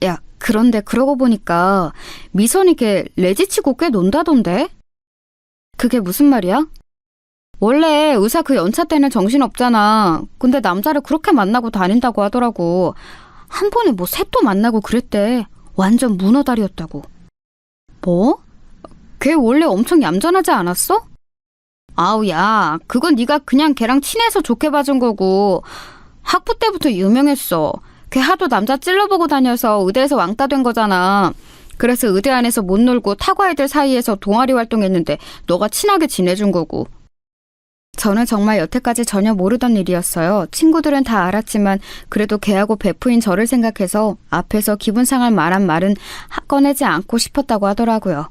야, 그런데 그러고 보니까 미선이 걔 레지치고 꽤 논다던데? 그게 무슨 말이야? 원래 의사 그 연차 때는 정신없잖아. 근데 남자를 그렇게 만나고 다닌다고 하더라고. 한 번에 뭐 셋도 만나고 그랬대. 완전 문어다리였다고. 뭐? 걔 원래 엄청 얌전하지 않았어? 아우 야, 그건 네가 그냥 걔랑 친해서 좋게 봐준 거고 학부 때부터 유명했어. 걔 하도 남자 찔러보고 다녀서 의대에서 왕따 된 거잖아. 그래서 의대 안에서 못 놀고 타과 애들 사이에서 동아리 활동했는데 너가 친하게 지내준 거고. 저는 정말 여태까지 전혀 모르던 일이었어요. 친구들은 다 알았지만 그래도 걔하고 베프인 저를 생각해서 앞에서 기분 상할 만한 말은 꺼내지 않고 싶었다고 하더라고요.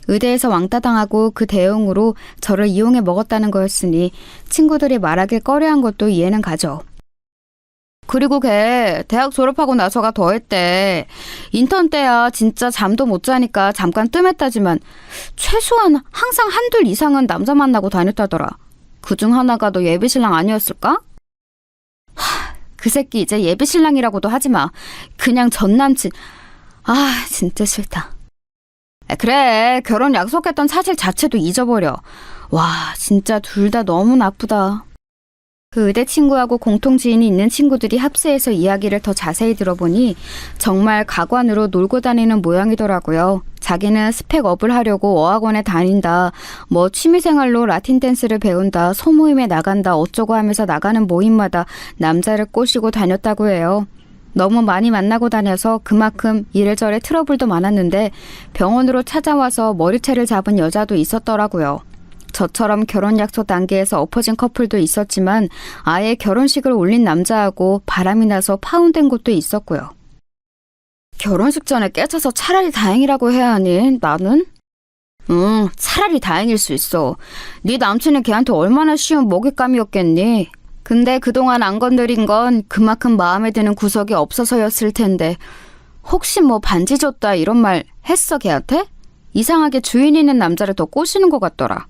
의대에서 왕따 당하고 그 대용으로 저를 이용해 먹었다는 거였으니 친구들이 말하길 꺼려한 것도 이해는 가죠. 그리고 걔 대학 졸업하고 나서가 더했대. 인턴 때야 진짜 잠도 못 자니까 잠깐 뜸했다지만 최소한 항상 한둘 이상은 남자 만나고 다녔다더라. 그중 하나가 너 예비신랑 아니었을까? 그 새끼 이제 예비신랑이라고도 하지 마. 그냥 전남친. 아, 진짜 싫다. 그래, 결혼 약속했던 사실 자체도 잊어버려. 와, 진짜 둘 다 너무 나쁘다. 그 의대 친구하고 공통 지인이 있는 친구들이 합세해서 이야기를 더 자세히 들어보니 정말 가관으로 놀고 다니는 모양이더라고요. 자기는 스펙업을 하려고 어학원에 다닌다, 뭐 취미생활로 라틴 댄스를 배운다, 소모임에 나간다 어쩌고 하면서 나가는 모임마다 남자를 꼬시고 다녔다고 해요. 너무 많이 만나고 다녀서 그만큼 이래저래 트러블도 많았는데 병원으로 찾아와서 머리채를 잡은 여자도 있었더라고요. 저처럼 결혼 약속 단계에서 엎어진 커플도 있었지만 아예 결혼식을 올린 남자하고 바람이 나서 파혼된 곳도 있었고요. 결혼식 전에 깨쳐서 차라리 다행이라고 해야 하니 나는? 차라리 다행일 수 있어. 네 남친은 걔한테 얼마나 쉬운 먹잇감이었겠니? 근데 그동안 안 건드린 건 그만큼 마음에 드는 구석이 없어서였을 텐데 혹시 뭐 반지 줬다 이런 말 했어 걔한테? 이상하게 주인 있는 남자를 더 꼬시는 것 같더라.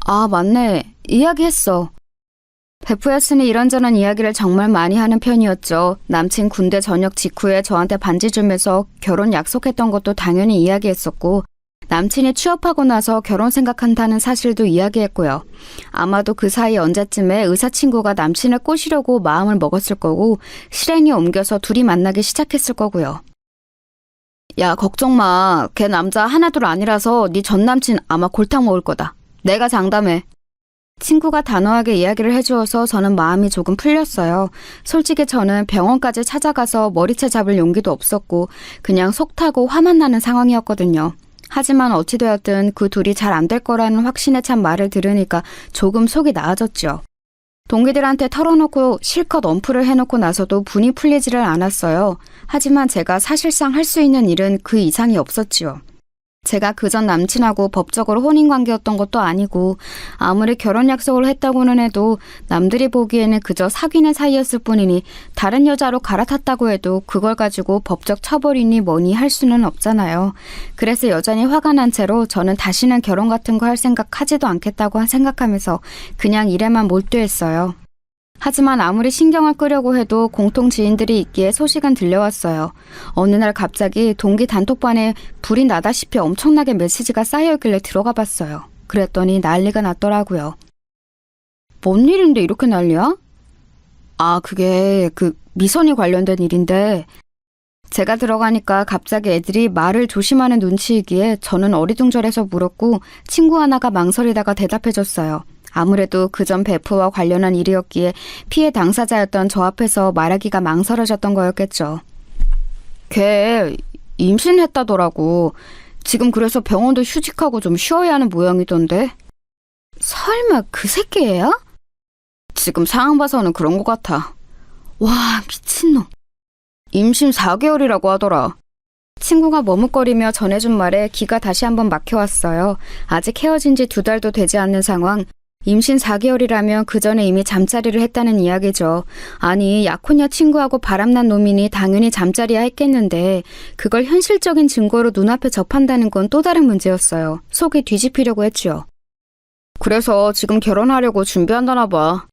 아, 맞네. 이야기했어. 베프였으니 이런저런 이야기를 정말 많이 하는 편이었죠. 남친 군대 전역 직후에 저한테 반지 주면서 결혼 약속했던 것도 당연히 이야기했었고 남친이 취업하고 나서 결혼 생각한다는 사실도 이야기했고요. 아마도 그 사이 언제쯤에 의사 친구가 남친을 꼬시려고 마음을 먹었을 거고 실행이 옮겨서 둘이 만나기 시작했을 거고요. 야, 걱정 마. 걔 남자 하나둘 아니라서 네 전남친 아마 골탕 먹을 거다. 내가 장담해. 친구가 단호하게 이야기를 해주어서 저는 마음이 조금 풀렸어요. 솔직히 저는 병원까지 찾아가서 머리채 잡을 용기도 없었고 그냥 속 타고 화만 나는 상황이었거든요. 하지만 어찌되었든 그 둘이 잘 안 될 거라는 확신에 찬 말을 들으니까 조금 속이 나아졌죠. 동기들한테 털어놓고 실컷 엄프를 해놓고 나서도 분이 풀리지를 않았어요. 하지만 제가 사실상 할 수 있는 일은 그 이상이 없었지요. 제가 그전 남친하고 법적으로 혼인관계였던 것도 아니고 아무리 결혼 약속을 했다고는 해도 남들이 보기에는 그저 사귀는 사이였을 뿐이니 다른 여자로 갈아탔다고 해도 그걸 가지고 법적 처벌이니 뭐니 할 수는 없잖아요. 그래서 여전히 화가 난 채로 저는 다시는 결혼 같은 거 할 생각 하지도 않겠다고 생각하면서 그냥 일에만 몰두했어요. 하지만 아무리 신경을 끄려고 해도 공통 지인들이 있기에 소식은 들려왔어요. 어느 날 갑자기 동기 단톡방에 불이 나다시피 엄청나게 메시지가 쌓여있길래 들어가 봤어요. 그랬더니 난리가 났더라고요. 뭔 일인데 이렇게 난리야? 아, 그게 미선이 관련된 일인데 제가 들어가니까 갑자기 애들이 말을 조심하는 눈치이기에 저는 어리둥절해서 물었고 친구 하나가 망설이다가 대답해줬어요. 아무래도 그전 베프와 관련한 일이었기에 피해 당사자였던 저 앞에서 말하기가 망설여졌던 거였겠죠. 걔 임신했다더라고. 지금 그래서 병원도 휴직하고 좀 쉬어야 하는 모양이던데. 설마 그 새끼 애야? 지금 상황 봐서는 그런 것 같아. 와, 미친놈. 임신 4개월이라고 하더라. 친구가 머뭇거리며 전해준 말에 기가 다시 한번 막혀왔어요. 아직 헤어진 지 2달도 되지 않는 상황. 임신 4개월이라면 그 전에 이미 잠자리를 했다는 이야기죠. 아니, 약혼녀 친구하고 바람난 놈이니 당연히 잠자리야 했겠는데 그걸 현실적인 증거로 눈앞에 접한다는 건 또 다른 문제였어요. 속이 뒤집히려고 했죠. 그래서 지금 결혼하려고 준비한다나 봐.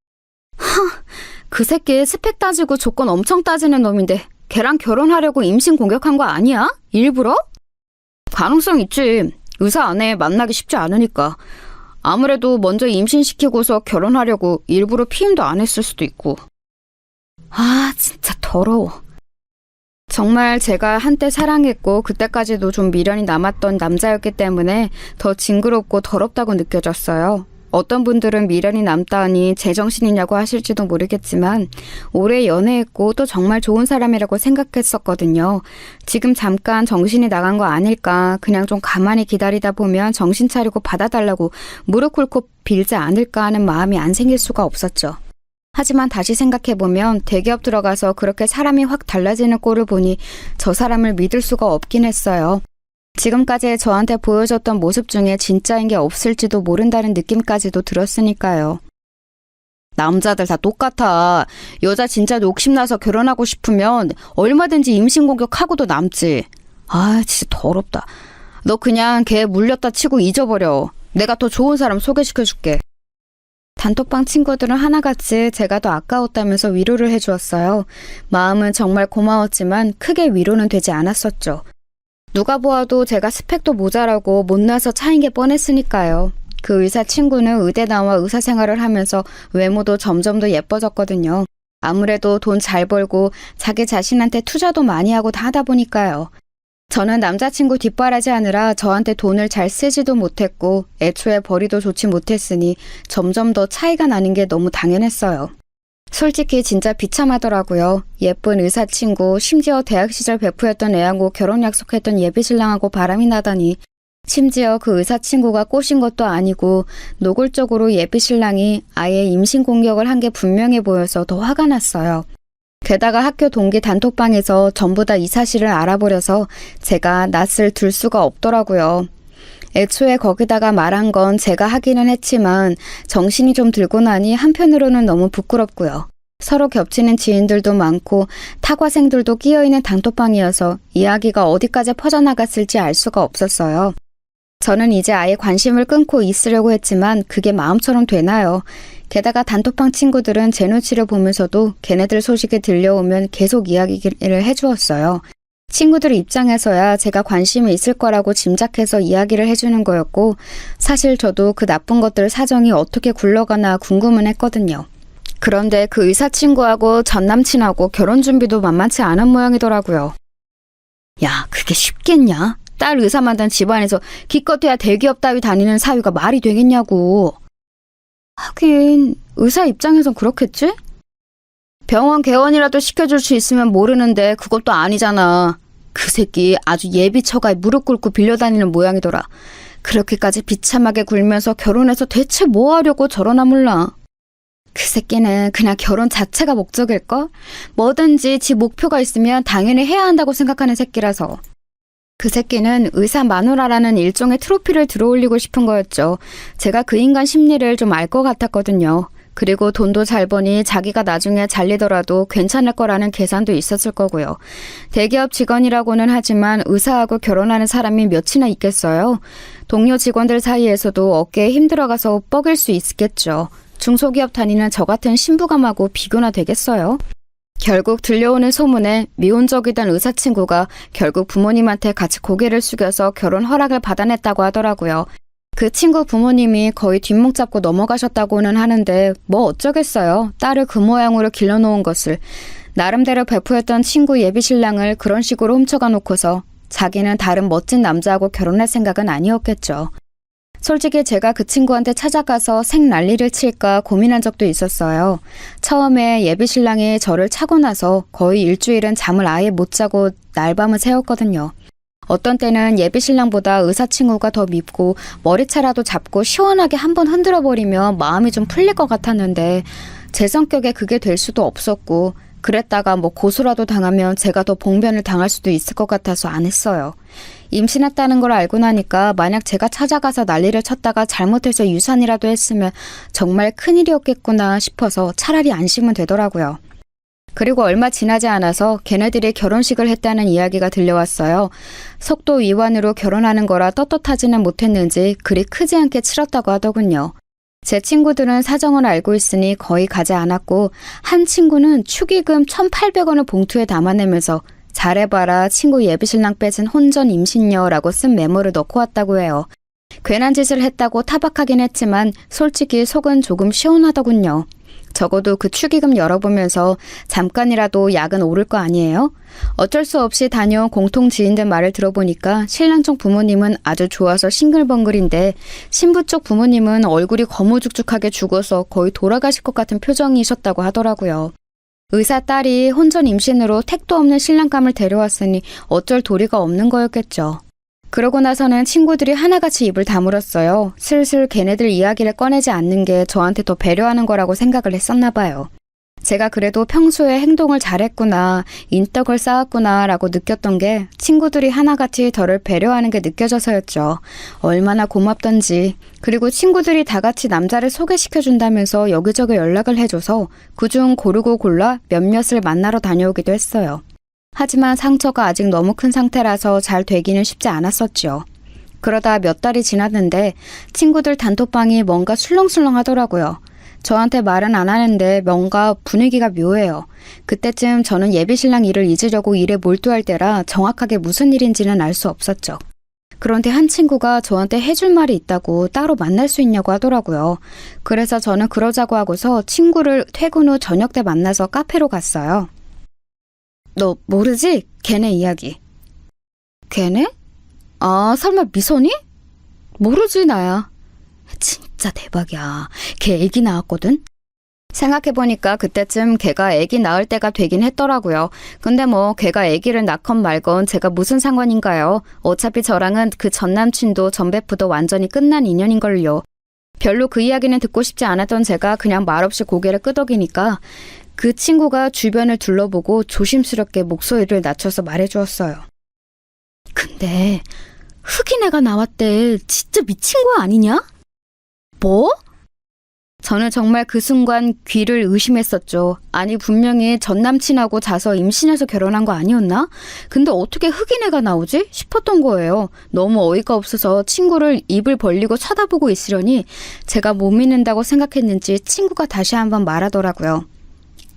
그 새끼 스펙 따지고 조건 엄청 따지는 놈인데 걔랑 결혼하려고 임신 공격한 거 아니야? 일부러? 가능성 있지. 의사 안에 만나기 쉽지 않으니까. 아무래도 먼저 임신시키고서 결혼하려고 일부러 피임도 안 했을 수도 있고. 아, 진짜 더러워. 정말 제가 한때 사랑했고 그때까지도 좀 미련이 남았던 남자였기 때문에 더 징그럽고 더럽다고 느껴졌어요. 어떤 분들은 미련이 남다니 제정신이냐고 하실지도 모르겠지만 오래 연애했고 또 정말 좋은 사람이라고 생각했었거든요. 지금 잠깐 정신이 나간 거 아닐까, 그냥 좀 가만히 기다리다 보면 정신 차리고 받아달라고 무릎 꿇고 빌지 않을까 하는 마음이 안 생길 수가 없었죠. 하지만 다시 생각해보면 대기업 들어가서 그렇게 사람이 확 달라지는 꼴을 보니 저 사람을 믿을 수가 없긴 했어요. 지금까지 저한테 보여줬던 모습 중에 진짜인 게 없을지도 모른다는 느낌까지도 들었으니까요. 남자들 다 똑같아. 여자 진짜 욕심나서 결혼하고 싶으면 얼마든지 임신 공격하고도 남지. 아, 진짜 더럽다. 너 그냥 걔 물렸다 치고 잊어버려. 내가 더 좋은 사람 소개시켜줄게. 단톡방 친구들은 하나같이 제가 더 아까웠다면서 위로를 해주었어요. 마음은 정말 고마웠지만 크게 위로는 되지 않았었죠. 누가 보아도 제가 스펙도 모자라고 못나서 차인 게 뻔했으니까요. 그 의사 친구는 의대 나와 의사 생활을 하면서 외모도 점점 더 예뻐졌거든요. 아무래도 돈 잘 벌고 자기 자신한테 투자도 많이 하고 다 하다 보니까요. 저는 남자친구 뒷바라지 하느라 저한테 돈을 잘 쓰지도 못했고 애초에 벌이도 좋지 못했으니 점점 더 차이가 나는 게 너무 당연했어요. 솔직히 진짜 비참하더라고요. 예쁜 의사 친구, 심지어 대학 시절 베프였던 애하고 결혼 약속했던 예비신랑하고 바람이 나다니. 심지어 그 의사 친구가 꼬신 것도 아니고 노골적으로 예비신랑이 아예 임신 공격을 한 게 분명해 보여서 더 화가 났어요. 게다가 학교 동기 단톡방에서 전부 다 이 사실을 알아버려서 제가 낯을 들 수가 없더라고요. 애초에 거기다가 말한 건 제가 하기는 했지만 정신이 좀 들고 나니 한편으로는 너무 부끄럽고요. 서로 겹치는 지인들도 많고 타과생들도 끼어있는 단톡방이어서 이야기가 어디까지 퍼져나갔을지 알 수가 없었어요. 저는 이제 아예 관심을 끊고 있으려고 했지만 그게 마음처럼 되나요? 게다가 단톡방 친구들은 제 눈치를 보면서도 걔네들 소식이 들려오면 계속 이야기를 해주었어요. 친구들 입장에서야 제가 관심이 있을 거라고 짐작해서 이야기를 해주는 거였고 사실 저도 그 나쁜 것들 사정이 어떻게 굴러가나 궁금은 했거든요. 그런데 그 의사 친구하고 전 남친하고 결혼 준비도 만만치 않은 모양이더라고요. 야, 그게 쉽겠냐? 딸 의사 만든 집안에서 기껏해야 대기업 따위 다니는 사위가 말이 되겠냐고. 하긴 의사 입장에선 그렇겠지? 병원 개원이라도 시켜줄 수 있으면 모르는데 그것도 아니잖아. 그 새끼 아주 예비 처가에 무릎 꿇고 빌려다니는 모양이더라. 그렇게까지 비참하게 굴면서 결혼해서 대체 뭐 하려고 저러나 몰라. 그 새끼는 그냥 결혼 자체가 목적일걸? 뭐든지 지 목표가 있으면 당연히 해야 한다고 생각하는 새끼라서. 그 새끼는 의사 마누라라는 일종의 트로피를 들어올리고 싶은 거였죠. 제가 그 인간 심리를 좀 알 것 같았거든요. 그리고 돈도 잘 버니 자기가 나중에 잘리더라도 괜찮을 거라는 계산도 있었을 거고요. 대기업 직원이라고는 하지만 의사하고 결혼하는 사람이 몇이나 있겠어요? 동료 직원들 사이에서도 어깨에 힘들어가서 뻐길 수 있겠죠. 중소기업 다니는 저 같은 신부감하고 비교나 되겠어요? 결국 들려오는 소문에 미혼적이던 의사 친구가 결국 부모님한테 같이 고개를 숙여서 결혼 허락을 받아냈다고 하더라고요. 그 친구 부모님이 거의 뒷목 잡고 넘어가셨다고는 하는데 뭐 어쩌겠어요. 딸을 그 모양으로 길러놓은 것을. 나름대로 베프였던 친구 예비신랑을 그런 식으로 훔쳐가 놓고서 자기는 다른 멋진 남자하고 결혼할 생각은 아니었겠죠. 솔직히 제가 그 친구한테 찾아가서 생난리를 칠까 고민한 적도 있었어요. 처음에 예비신랑이 저를 차고 나서 거의 일주일은 잠을 아예 못 자고 날밤을 새웠거든요. 어떤 때는 예비신랑보다 의사친구가 더 밉고 머리채라도 잡고 시원하게 한번 흔들어버리면 마음이 좀 풀릴 것 같았는데 제 성격에 그게 될 수도 없었고 그랬다가 뭐 고소라도 당하면 제가 더 봉변을 당할 수도 있을 것 같아서 안 했어요. 임신했다는 걸 알고 나니까 만약 제가 찾아가서 난리를 쳤다가 잘못해서 유산이라도 했으면 정말 큰일이었겠구나 싶어서 차라리 안심은 되더라고요. 그리고 얼마 지나지 않아서 걔네들이 결혼식을 했다는 이야기가 들려왔어요. 속도 위반으로 결혼하는 거라 떳떳하지는 못했는지 그리 크지 않게 치렀다고 하더군요. 제 친구들은 사정을 알고 있으니 거의 가지 않았고 한 친구는 축의금 1,800원을 봉투에 담아내면서 잘해봐라 친구 예비신랑 빼진 혼전 임신녀라고 쓴 메모를 넣고 왔다고 해요. 괜한 짓을 했다고 타박하긴 했지만 솔직히 속은 조금 시원하더군요. 적어도 그 축의금 열어보면서 잠깐이라도 약은 오를 거 아니에요? 어쩔 수 없이 다녀온 공통 지인들 말을 들어보니까 신랑 쪽 부모님은 아주 좋아서 싱글벙글인데 신부 쪽 부모님은 얼굴이 거무죽죽하게 죽어서 거의 돌아가실 것 같은 표정이셨다고 하더라고요. 의사 딸이 혼전 임신으로 택도 없는 신랑감을 데려왔으니 어쩔 도리가 없는 거였겠죠. 그러고 나서는 친구들이 하나같이 입을 다물었어요. 슬슬 걔네들 이야기를 꺼내지 않는 게 저한테 더 배려하는 거라고 생각을 했었나 봐요. 제가 그래도 평소에 행동을 잘했구나, 인덕을 쌓았구나 라고 느꼈던 게 친구들이 하나같이 저를 배려하는 게 느껴져서였죠. 얼마나 고맙던지. 그리고 친구들이 다 같이 남자를 소개시켜준다면서 여기저기 연락을 해줘서 그중 고르고 골라 몇몇을 만나러 다녀오기도 했어요. 하지만 상처가 아직 너무 큰 상태라서 잘 되기는 쉽지 않았었죠. 그러다 몇 달이 지났는데 친구들 단톡방이 뭔가 술렁술렁 하더라고요. 저한테 말은 안 하는데 뭔가 분위기가 묘해요. 그때쯤 저는 예비신랑 일을 잊으려고 일에 몰두할 때라 정확하게 무슨 일인지는 알 수 없었죠. 그런데 한 친구가 저한테 해줄 말이 있다고 따로 만날 수 있냐고 하더라고요. 그래서 저는 그러자고 하고서 친구를 퇴근 후 저녁 때 만나서 카페로 갔어요. 너 모르지? 걔네 이야기. 걔네? 아, 설마 미선이? 모르지, 나야. 진짜 대박이야. 걔 애기 낳았거든? 생각해보니까 그때쯤 걔가 애기 낳을 때가 되긴 했더라고요. 근데 뭐 걔가 애기를 낳건 말건 제가 무슨 상관인가요? 어차피 저랑은 그 전남친도 전배프도 완전히 끝난 인연인걸요. 별로 그 이야기는 듣고 싶지 않았던 제가 그냥 말없이 고개를 끄덕이니까 그 친구가 주변을 둘러보고 조심스럽게 목소리를 낮춰서 말해주었어요. 근데 흑인 애가 나왔대. 진짜 미친 거 아니냐? 뭐? 저는 정말 그 순간 귀를 의심했었죠. 아니 분명히 전남친하고 자서 임신해서 결혼한 거 아니었나? 근데 어떻게 흑인 애가 나오지? 싶었던 거예요. 너무 어이가 없어서 친구를 입을 벌리고 쳐다보고 있으려니 제가 못 믿는다고 생각했는지 친구가 다시 한번 말하더라고요.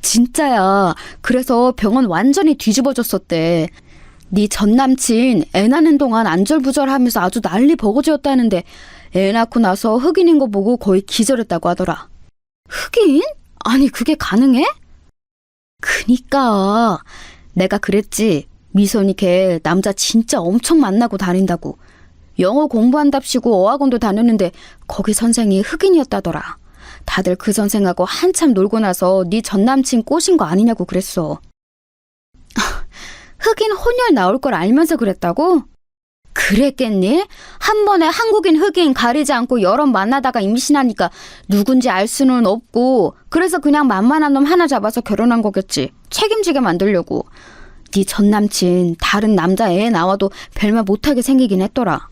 진짜야. 그래서 병원 완전히 뒤집어졌었대. 네 전남친 애 낳는 동안 안절부절하면서 아주 난리 버거지였다는데 애 낳고 나서 흑인인 거 보고 거의 기절했다고 하더라. 흑인? 아니 그게 가능해? 그니까 내가 그랬지. 미선이 걔 남자 진짜 엄청 만나고 다닌다고. 영어 공부한답시고 어학원도 다녔는데 거기 선생이 흑인이었다더라. 다들 그 선생하고 한참 놀고 나서 네 전남친 꼬신 거 아니냐고 그랬어. 흑인 혼혈 나올 걸 알면서 그랬다고? 그랬겠니? 한 번에 한국인 흑인 가리지 않고 여러 만나다가 임신하니까 누군지 알 수는 없고 그래서 그냥 만만한 놈 하나 잡아서 결혼한 거겠지. 책임지게 만들려고. 네 전남친 다른 남자 애 나와도 별말 못하게 생기긴 했더라.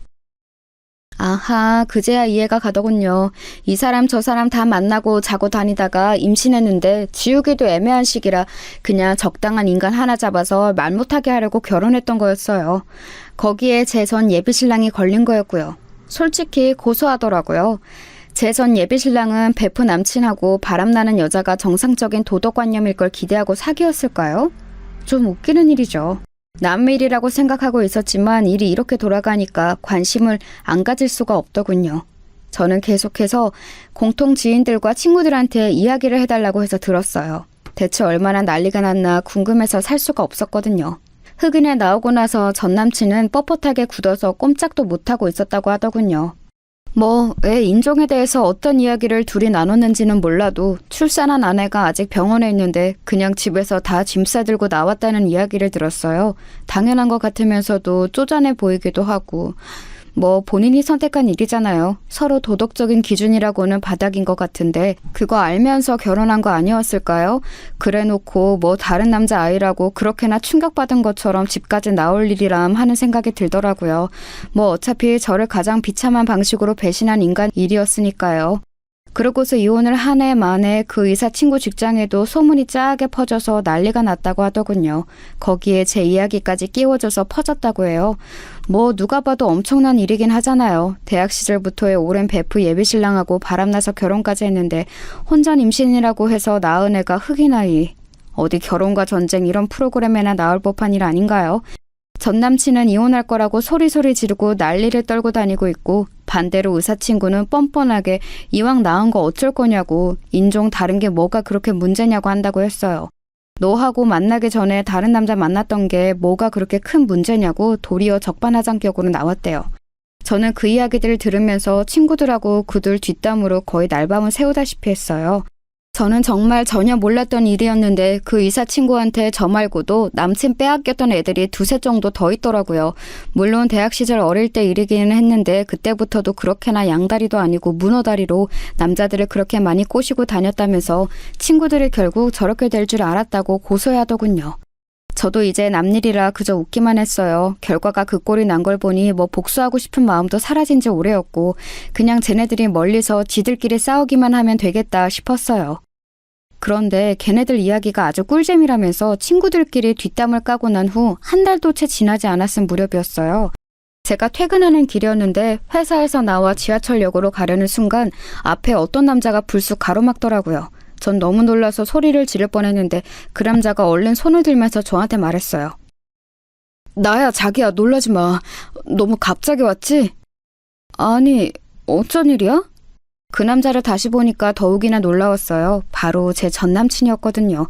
아하, 그제야 이해가 가더군요. 이 사람 저 사람 다 만나고 자고 다니다가 임신했는데 지우기도 애매한 시기라 그냥 적당한 인간 하나 잡아서 말 못하게 하려고 결혼했던 거였어요. 거기에 제 전 예비신랑이 걸린 거였고요. 솔직히 고소하더라고요. 제 전 예비신랑은 베프 남친하고 바람나는 여자가 정상적인 도덕관념일 걸 기대하고 사귀었을까요? 좀 웃기는 일이죠. 남의 일이라고 생각하고 있었지만 일이 이렇게 돌아가니까 관심을 안 가질 수가 없더군요. 저는 계속해서 공통 지인들과 친구들한테 이야기를 해달라고 해서 들었어요. 대체 얼마나 난리가 났나 궁금해서 살 수가 없었거든요. 흑인에 나오고 나서 전남친은 뻣뻣하게 굳어서 꼼짝도 못하고 있었다고 하더군요. 뭐 애 인종에 대해서 어떤 이야기를 둘이 나눴는지는 몰라도 출산한 아내가 아직 병원에 있는데 그냥 집에서 다 짐 싸들고 나왔다는 이야기를 들었어요. 당연한 것 같으면서도 쪼잔해 보이기도 하고 뭐 본인이 선택한 일이잖아요. 서로 도덕적인 기준이라고는 바닥인 것 같은데 그거 알면서 결혼한 거 아니었을까요? 그래놓고 뭐 다른 남자 아이라고 그렇게나 충격받은 것처럼 집까지 나올 일이람 하는 생각이 들더라고요. 뭐 어차피 저를 가장 비참한 방식으로 배신한 인간 일이었으니까요. 그러고서 이혼을 한 해 만에 그 의사 친구 직장에도 소문이 짜게 퍼져서 난리가 났다고 하더군요. 거기에 제 이야기까지 끼워져서 퍼졌다고 해요. 뭐 누가 봐도 엄청난 일이긴 하잖아요. 대학 시절부터의 오랜 베프 예비신랑하고 바람나서 결혼까지 했는데 혼전 임신이라고 해서 낳은 애가 흑인 아이. 어디 결혼과 전쟁 이런 프로그램에나 나올 법한 일 아닌가요? 전 남친은 이혼할 거라고 소리소리 지르고 난리를 떨고 다니고 있고 반대로 의사 친구는 뻔뻔하게 이왕 낳은 거 어쩔 거냐고 인종 다른 게 뭐가 그렇게 문제냐고 한다고 했어요. 너하고 만나기 전에 다른 남자 만났던 게 뭐가 그렇게 큰 문제냐고 도리어 적반하장격으로 나왔대요. 저는 그 이야기들을 들으면서 친구들하고 그들 뒷담으로 거의 날밤을 새우다시피 했어요. 저는 정말 전혀 몰랐던 일이었는데 그 의사 친구한테 저 말고도 남친 빼앗겼던 애들이 두세 정도 더 있더라고요. 물론 대학 시절 어릴 때 일이기는 했는데 그때부터도 그렇게나 양다리도 아니고 문어다리로 남자들을 그렇게 많이 꼬시고 다녔다면서 친구들이 결국 저렇게 될 줄 알았다고 고소해하더군요. 저도 이제 남일이라 그저 웃기만 했어요. 결과가 그 꼴이 난 걸 보니 뭐 복수하고 싶은 마음도 사라진 지 오래였고 그냥 쟤네들이 멀리서 지들끼리 싸우기만 하면 되겠다 싶었어요. 그런데 걔네들 이야기가 아주 꿀잼이라면서 친구들끼리 뒷담을 까고 난 후 한 달도 채 지나지 않았을 무렵이었어요. 제가 퇴근하는 길이었는데 회사에서 나와 지하철역으로 가려는 순간 앞에 어떤 남자가 불쑥 가로막더라고요. 전 너무 놀라서 소리를 지를 뻔했는데 그 남자가 얼른 손을 들면서 저한테 말했어요. 나야 자기야 놀라지 마. 너무 갑자기 왔지? 아니 어쩐 일이야? 그 남자를 다시 보니까 더욱이나 놀라웠어요. 바로 제 전남친이었거든요.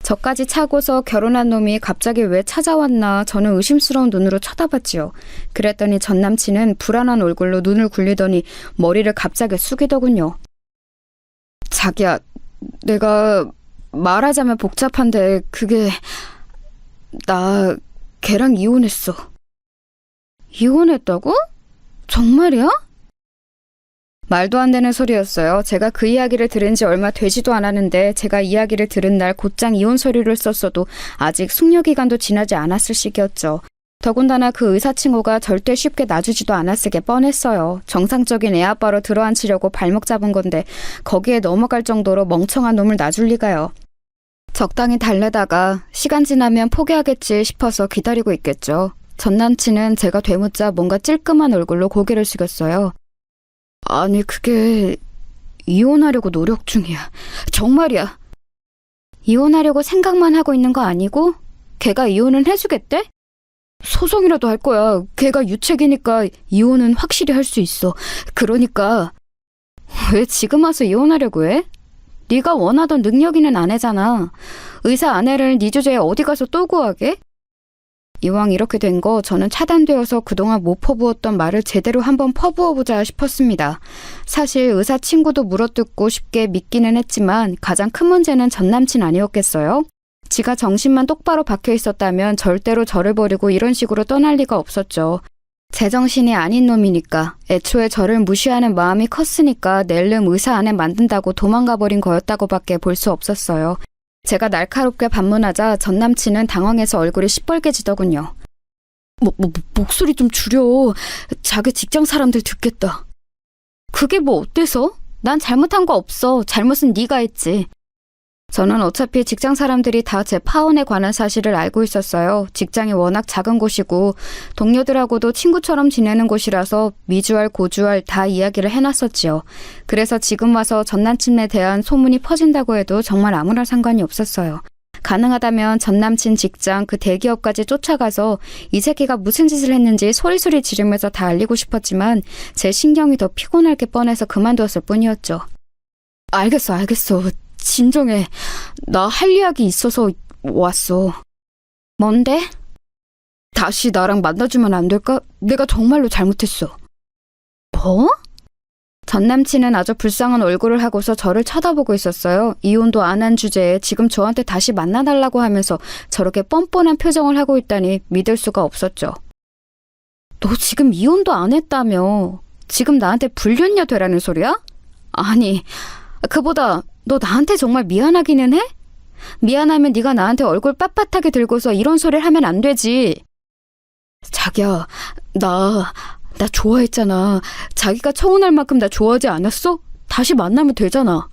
저까지 차고서 결혼한 놈이 갑자기 왜 찾아왔나 저는 의심스러운 눈으로 쳐다봤지요. 그랬더니 전남친은 불안한 얼굴로 눈을 굴리더니 머리를 갑자기 숙이더군요. 자기야 내가 말하자면 복잡한데 그게 나 걔랑 이혼했어. 이혼했다고? 정말이야? 말도 안 되는 소리였어요. 제가 그 이야기를 들은 지 얼마 되지도 않았는데 제가 이야기를 들은 날 곧장 이혼 서류를 썼어도 아직 숙려기간도 지나지 않았을 시기였죠. 더군다나 그 의사 친구가 절대 쉽게 놔주지도 않았을 게 뻔했어요. 정상적인 애아빠로 들어앉히려고 발목 잡은 건데 거기에 넘어갈 정도로 멍청한 놈을 놔줄 리가요. 적당히 달래다가 시간 지나면 포기하겠지 싶어서 기다리고 있겠죠. 전 남친은 제가 되묻자 뭔가 찔끔한 얼굴로 고개를 숙였어요. 아니 그게 이혼하려고 노력 중이야. 정말이야. 이혼하려고 생각만 하고 있는 거 아니고 걔가 이혼은 해주겠대? 소송이라도 할 거야. 걔가 유책이니까 이혼은 확실히 할 수 있어. 그러니까 왜 지금 와서 이혼하려고 해? 네가 원하던 능력 있는 아내잖아. 의사 아내를 네 주제에 어디 가서 또 구하게? 이왕 이렇게 된 거 저는 차단되어서 그동안 못 퍼부었던 말을 제대로 한번 퍼부어보자 싶었습니다. 사실 의사 친구도 물어뜯고 쉽게 믿기는 했지만 가장 큰 문제는 전 남친 아니었겠어요? 지가 정신만 똑바로 박혀 있었다면 절대로 저를 버리고 이런 식으로 떠날 리가 없었죠. 제정신이 아닌 놈이니까 애초에 저를 무시하는 마음이 컸으니까 낼름 의사 아내 만든다고 도망가 버린 거였다고밖에 볼 수 없었어요. 제가 날카롭게 반문하자 전 남친은 당황해서 얼굴이 시뻘개지더군요. 목소리 좀 줄여. 자기 직장 사람들 듣겠다. 그게 뭐 어때서? 난 잘못한 거 없어. 잘못은 네가 했지. 저는 어차피 직장 사람들이 다 제 파혼에 관한 사실을 알고 있었어요. 직장이 워낙 작은 곳이고 동료들하고도 친구처럼 지내는 곳이라서 미주알 고주알 다 이야기를 해놨었지요. 그래서 지금 와서 전 남친에 대한 소문이 퍼진다고 해도 정말 아무런 상관이 없었어요. 가능하다면 전 남친 직장 그 대기업까지 쫓아가서 이 새끼가 무슨 짓을 했는지 소리소리 지르면서 다 알리고 싶었지만 제 신경이 더 피곤할 게 뻔해서 그만두었을 뿐이었죠. 알겠어. 진정해. 나 할 이야기 있어서 왔어. 뭔데? 다시 나랑 만나주면 안 될까? 내가 정말로 잘못했어. 뭐? 전 남친은 아주 불쌍한 얼굴을 하고서 저를 쳐다보고 있었어요. 이혼도 안 한 주제에 지금 저한테 다시 만나달라고 하면서 저렇게 뻔뻔한 표정을 하고 있다니 믿을 수가 없었죠. 너 지금 이혼도 안 했다며. 지금 나한테 불륜녀 되라는 소리야? 아니, 그보다 너 나한테 정말 미안하기는 해? 미안하면 네가 나한테 얼굴 빳빳하게 들고서 이런 소리를 하면 안 되지. 자기야, 나 좋아했잖아. 자기가 처운할 만큼 나 좋아하지 않았어? 다시 만나면 되잖아.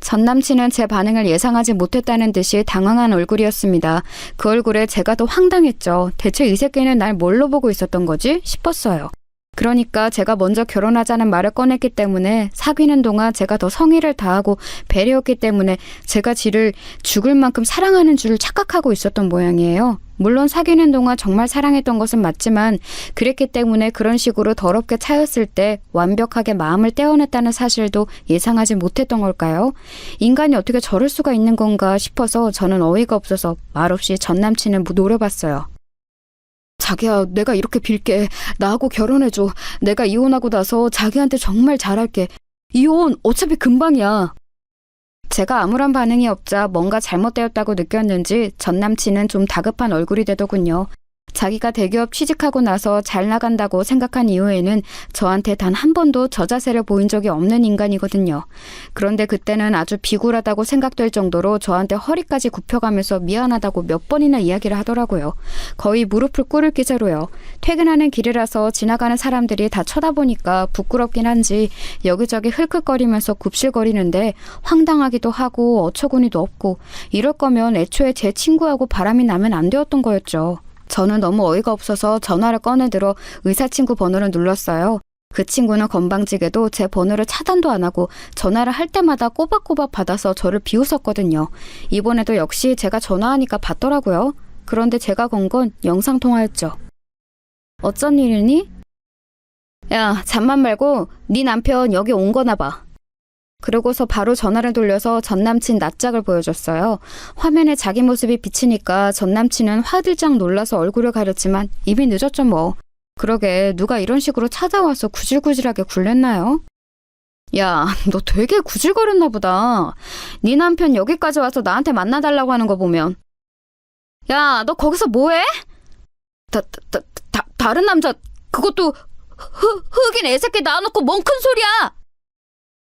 전 남친은 제 반응을 예상하지 못했다는 듯이 당황한 얼굴이었습니다. 그 얼굴에 제가 더 황당했죠. 대체 이 새끼는 날 뭘로 보고 있었던 거지? 싶었어요. 그러니까 제가 먼저 결혼하자는 말을 꺼냈기 때문에 사귀는 동안 제가 더 성의를 다하고 배려했기 때문에 제가 지를 죽을 만큼 사랑하는 줄 착각하고 있었던 모양이에요. 물론 사귀는 동안 정말 사랑했던 것은 맞지만 그랬기 때문에 그런 식으로 더럽게 차였을 때 완벽하게 마음을 떼어냈다는 사실도 예상하지 못했던 걸까요? 인간이 어떻게 저럴 수가 있는 건가 싶어서 저는 어이가 없어서 말없이 전 남친을 노려봤어요. 자기야, 내가 이렇게 빌게. 나하고 결혼해줘. 내가 이혼하고 나서 자기한테 정말 잘할게. 이혼 어차피 금방이야. 제가 아무런 반응이 없자 뭔가 잘못되었다고 느꼈는지 전 남친은 좀 다급한 얼굴이 되더군요. 자기가 대기업 취직하고 나서 잘 나간다고 생각한 이후에는 저한테 단 한 번도 저 자세를 보인 적이 없는 인간이거든요. 그런데 그때는 아주 비굴하다고 생각될 정도로 저한테 허리까지 굽혀가면서 미안하다고 몇 번이나 이야기를 하더라고요. 거의 무릎을 꿇을 기세로요. 퇴근하는 길이라서 지나가는 사람들이 다 쳐다보니까 부끄럽긴 한지 여기저기 흘끗거리면서 굽실거리는데 황당하기도 하고 어처구니도 없고 이럴 거면 애초에 제 친구하고 바람이 나면 안 되었던 거였죠. 저는 너무 어이가 없어서 전화를 꺼내들어 의사친구 번호를 눌렀어요. 그 친구는 건방지게도 제 번호를 차단도 안 하고 전화를 할 때마다 꼬박꼬박 받아서 저를 비웃었거든요. 이번에도 역시 제가 전화하니까 받더라고요. 그런데 제가 건 건 영상통화였죠. 어쩐 일이니? 야, 잠만 말고 네 남편 여기 온 거나 봐. 그러고서 바로 전화를 돌려서 전 남친 낯짝을 보여줬어요. 화면에 자기 모습이 비치니까 전 남친은 화들짝 놀라서 얼굴을 가렸지만 이미 늦었죠 뭐. 그러게 누가 이런 식으로 찾아와서 구질구질하게 굴렸나요? 야, 너 되게 구질거렸나 보다. 네 남편 여기까지 와서 나한테 만나달라고 하는 거 보면. 야, 너 거기서 뭐해? 다른 남자, 그것도 흑인 애새끼 낳아놓고 뭔 큰 소리야!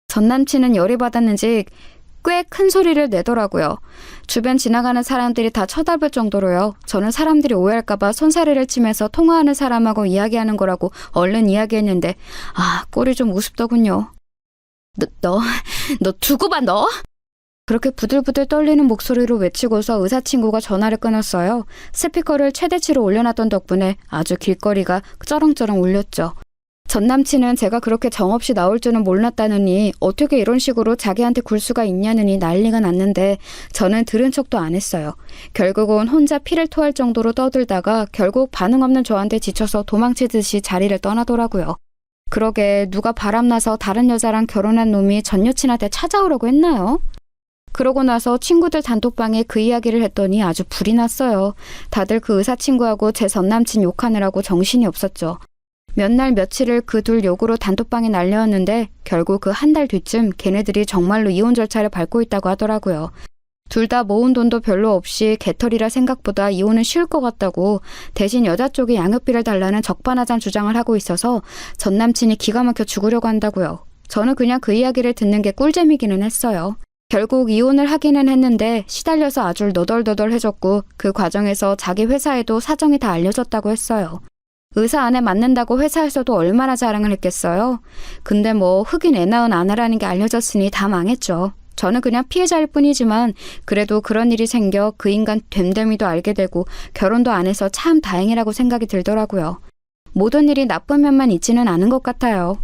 전 남친은 열이 받았는지 꽤 큰 소리를 내더라고요. 주변 지나가는 사람들이 다 쳐다볼 정도로요. 저는 사람들이 오해할까봐 손사래를 치면서 통화하는 사람하고 이야기하는 거라고 얼른 이야기했는데 꼴이 좀 우습더군요. 너 두고 봐 너? 그렇게 부들부들 떨리는 목소리로 외치고서 의사친구가 전화를 끊었어요. 스피커를 최대치로 올려놨던 덕분에 아주 길거리가 쩌렁쩌렁 울렸죠. 전 남친은 제가 그렇게 정없이 나올 줄은 몰랐다느니 어떻게 이런 식으로 자기한테 굴 수가 있냐느니 난리가 났는데 저는 들은 척도 안 했어요. 결국은 혼자 피를 토할 정도로 떠들다가 결국 반응 없는 저한테 지쳐서 도망치듯이 자리를 떠나더라고요. 그러게 누가 바람나서 다른 여자랑 결혼한 놈이 전 여친한테 찾아오라고 했나요? 그러고 나서 친구들 단톡방에 그 이야기를 했더니 아주 불이 났어요. 다들 그 의사친구하고 제 전 남친 욕하느라고 정신이 없었죠. 몇 날 며칠을 그 둘 욕으로 단톡방에 날려왔는데 결국 그 한 달 뒤쯤 걔네들이 정말로 이혼 절차를 밟고 있다고 하더라고요. 둘 다 모은 돈도 별로 없이 개털이라 생각보다 이혼은 쉬울 것 같다고 대신 여자 쪽에 양육비를 달라는 적반하장 주장을 하고 있어서 전 남친이 기가 막혀 죽으려고 한다고요. 저는 그냥 그 이야기를 듣는 게 꿀잼이기는 했어요. 결국 이혼을 하기는 했는데 시달려서 아주 너덜너덜해졌고 그 과정에서 자기 회사에도 사정이 다 알려졌다고 했어요. 의사 아내 맞는다고 회사에서도 얼마나 자랑을 했겠어요. 근데 뭐 흑인 애 낳은 아내라는 게 알려졌으니 다 망했죠. 저는 그냥 피해자일 뿐이지만 그래도 그런 일이 생겨 그 인간 됨됨이도 알게 되고 결혼도 안 해서 참 다행이라고 생각이 들더라고요. 모든 일이 나쁜 면만 있지는 않은 것 같아요.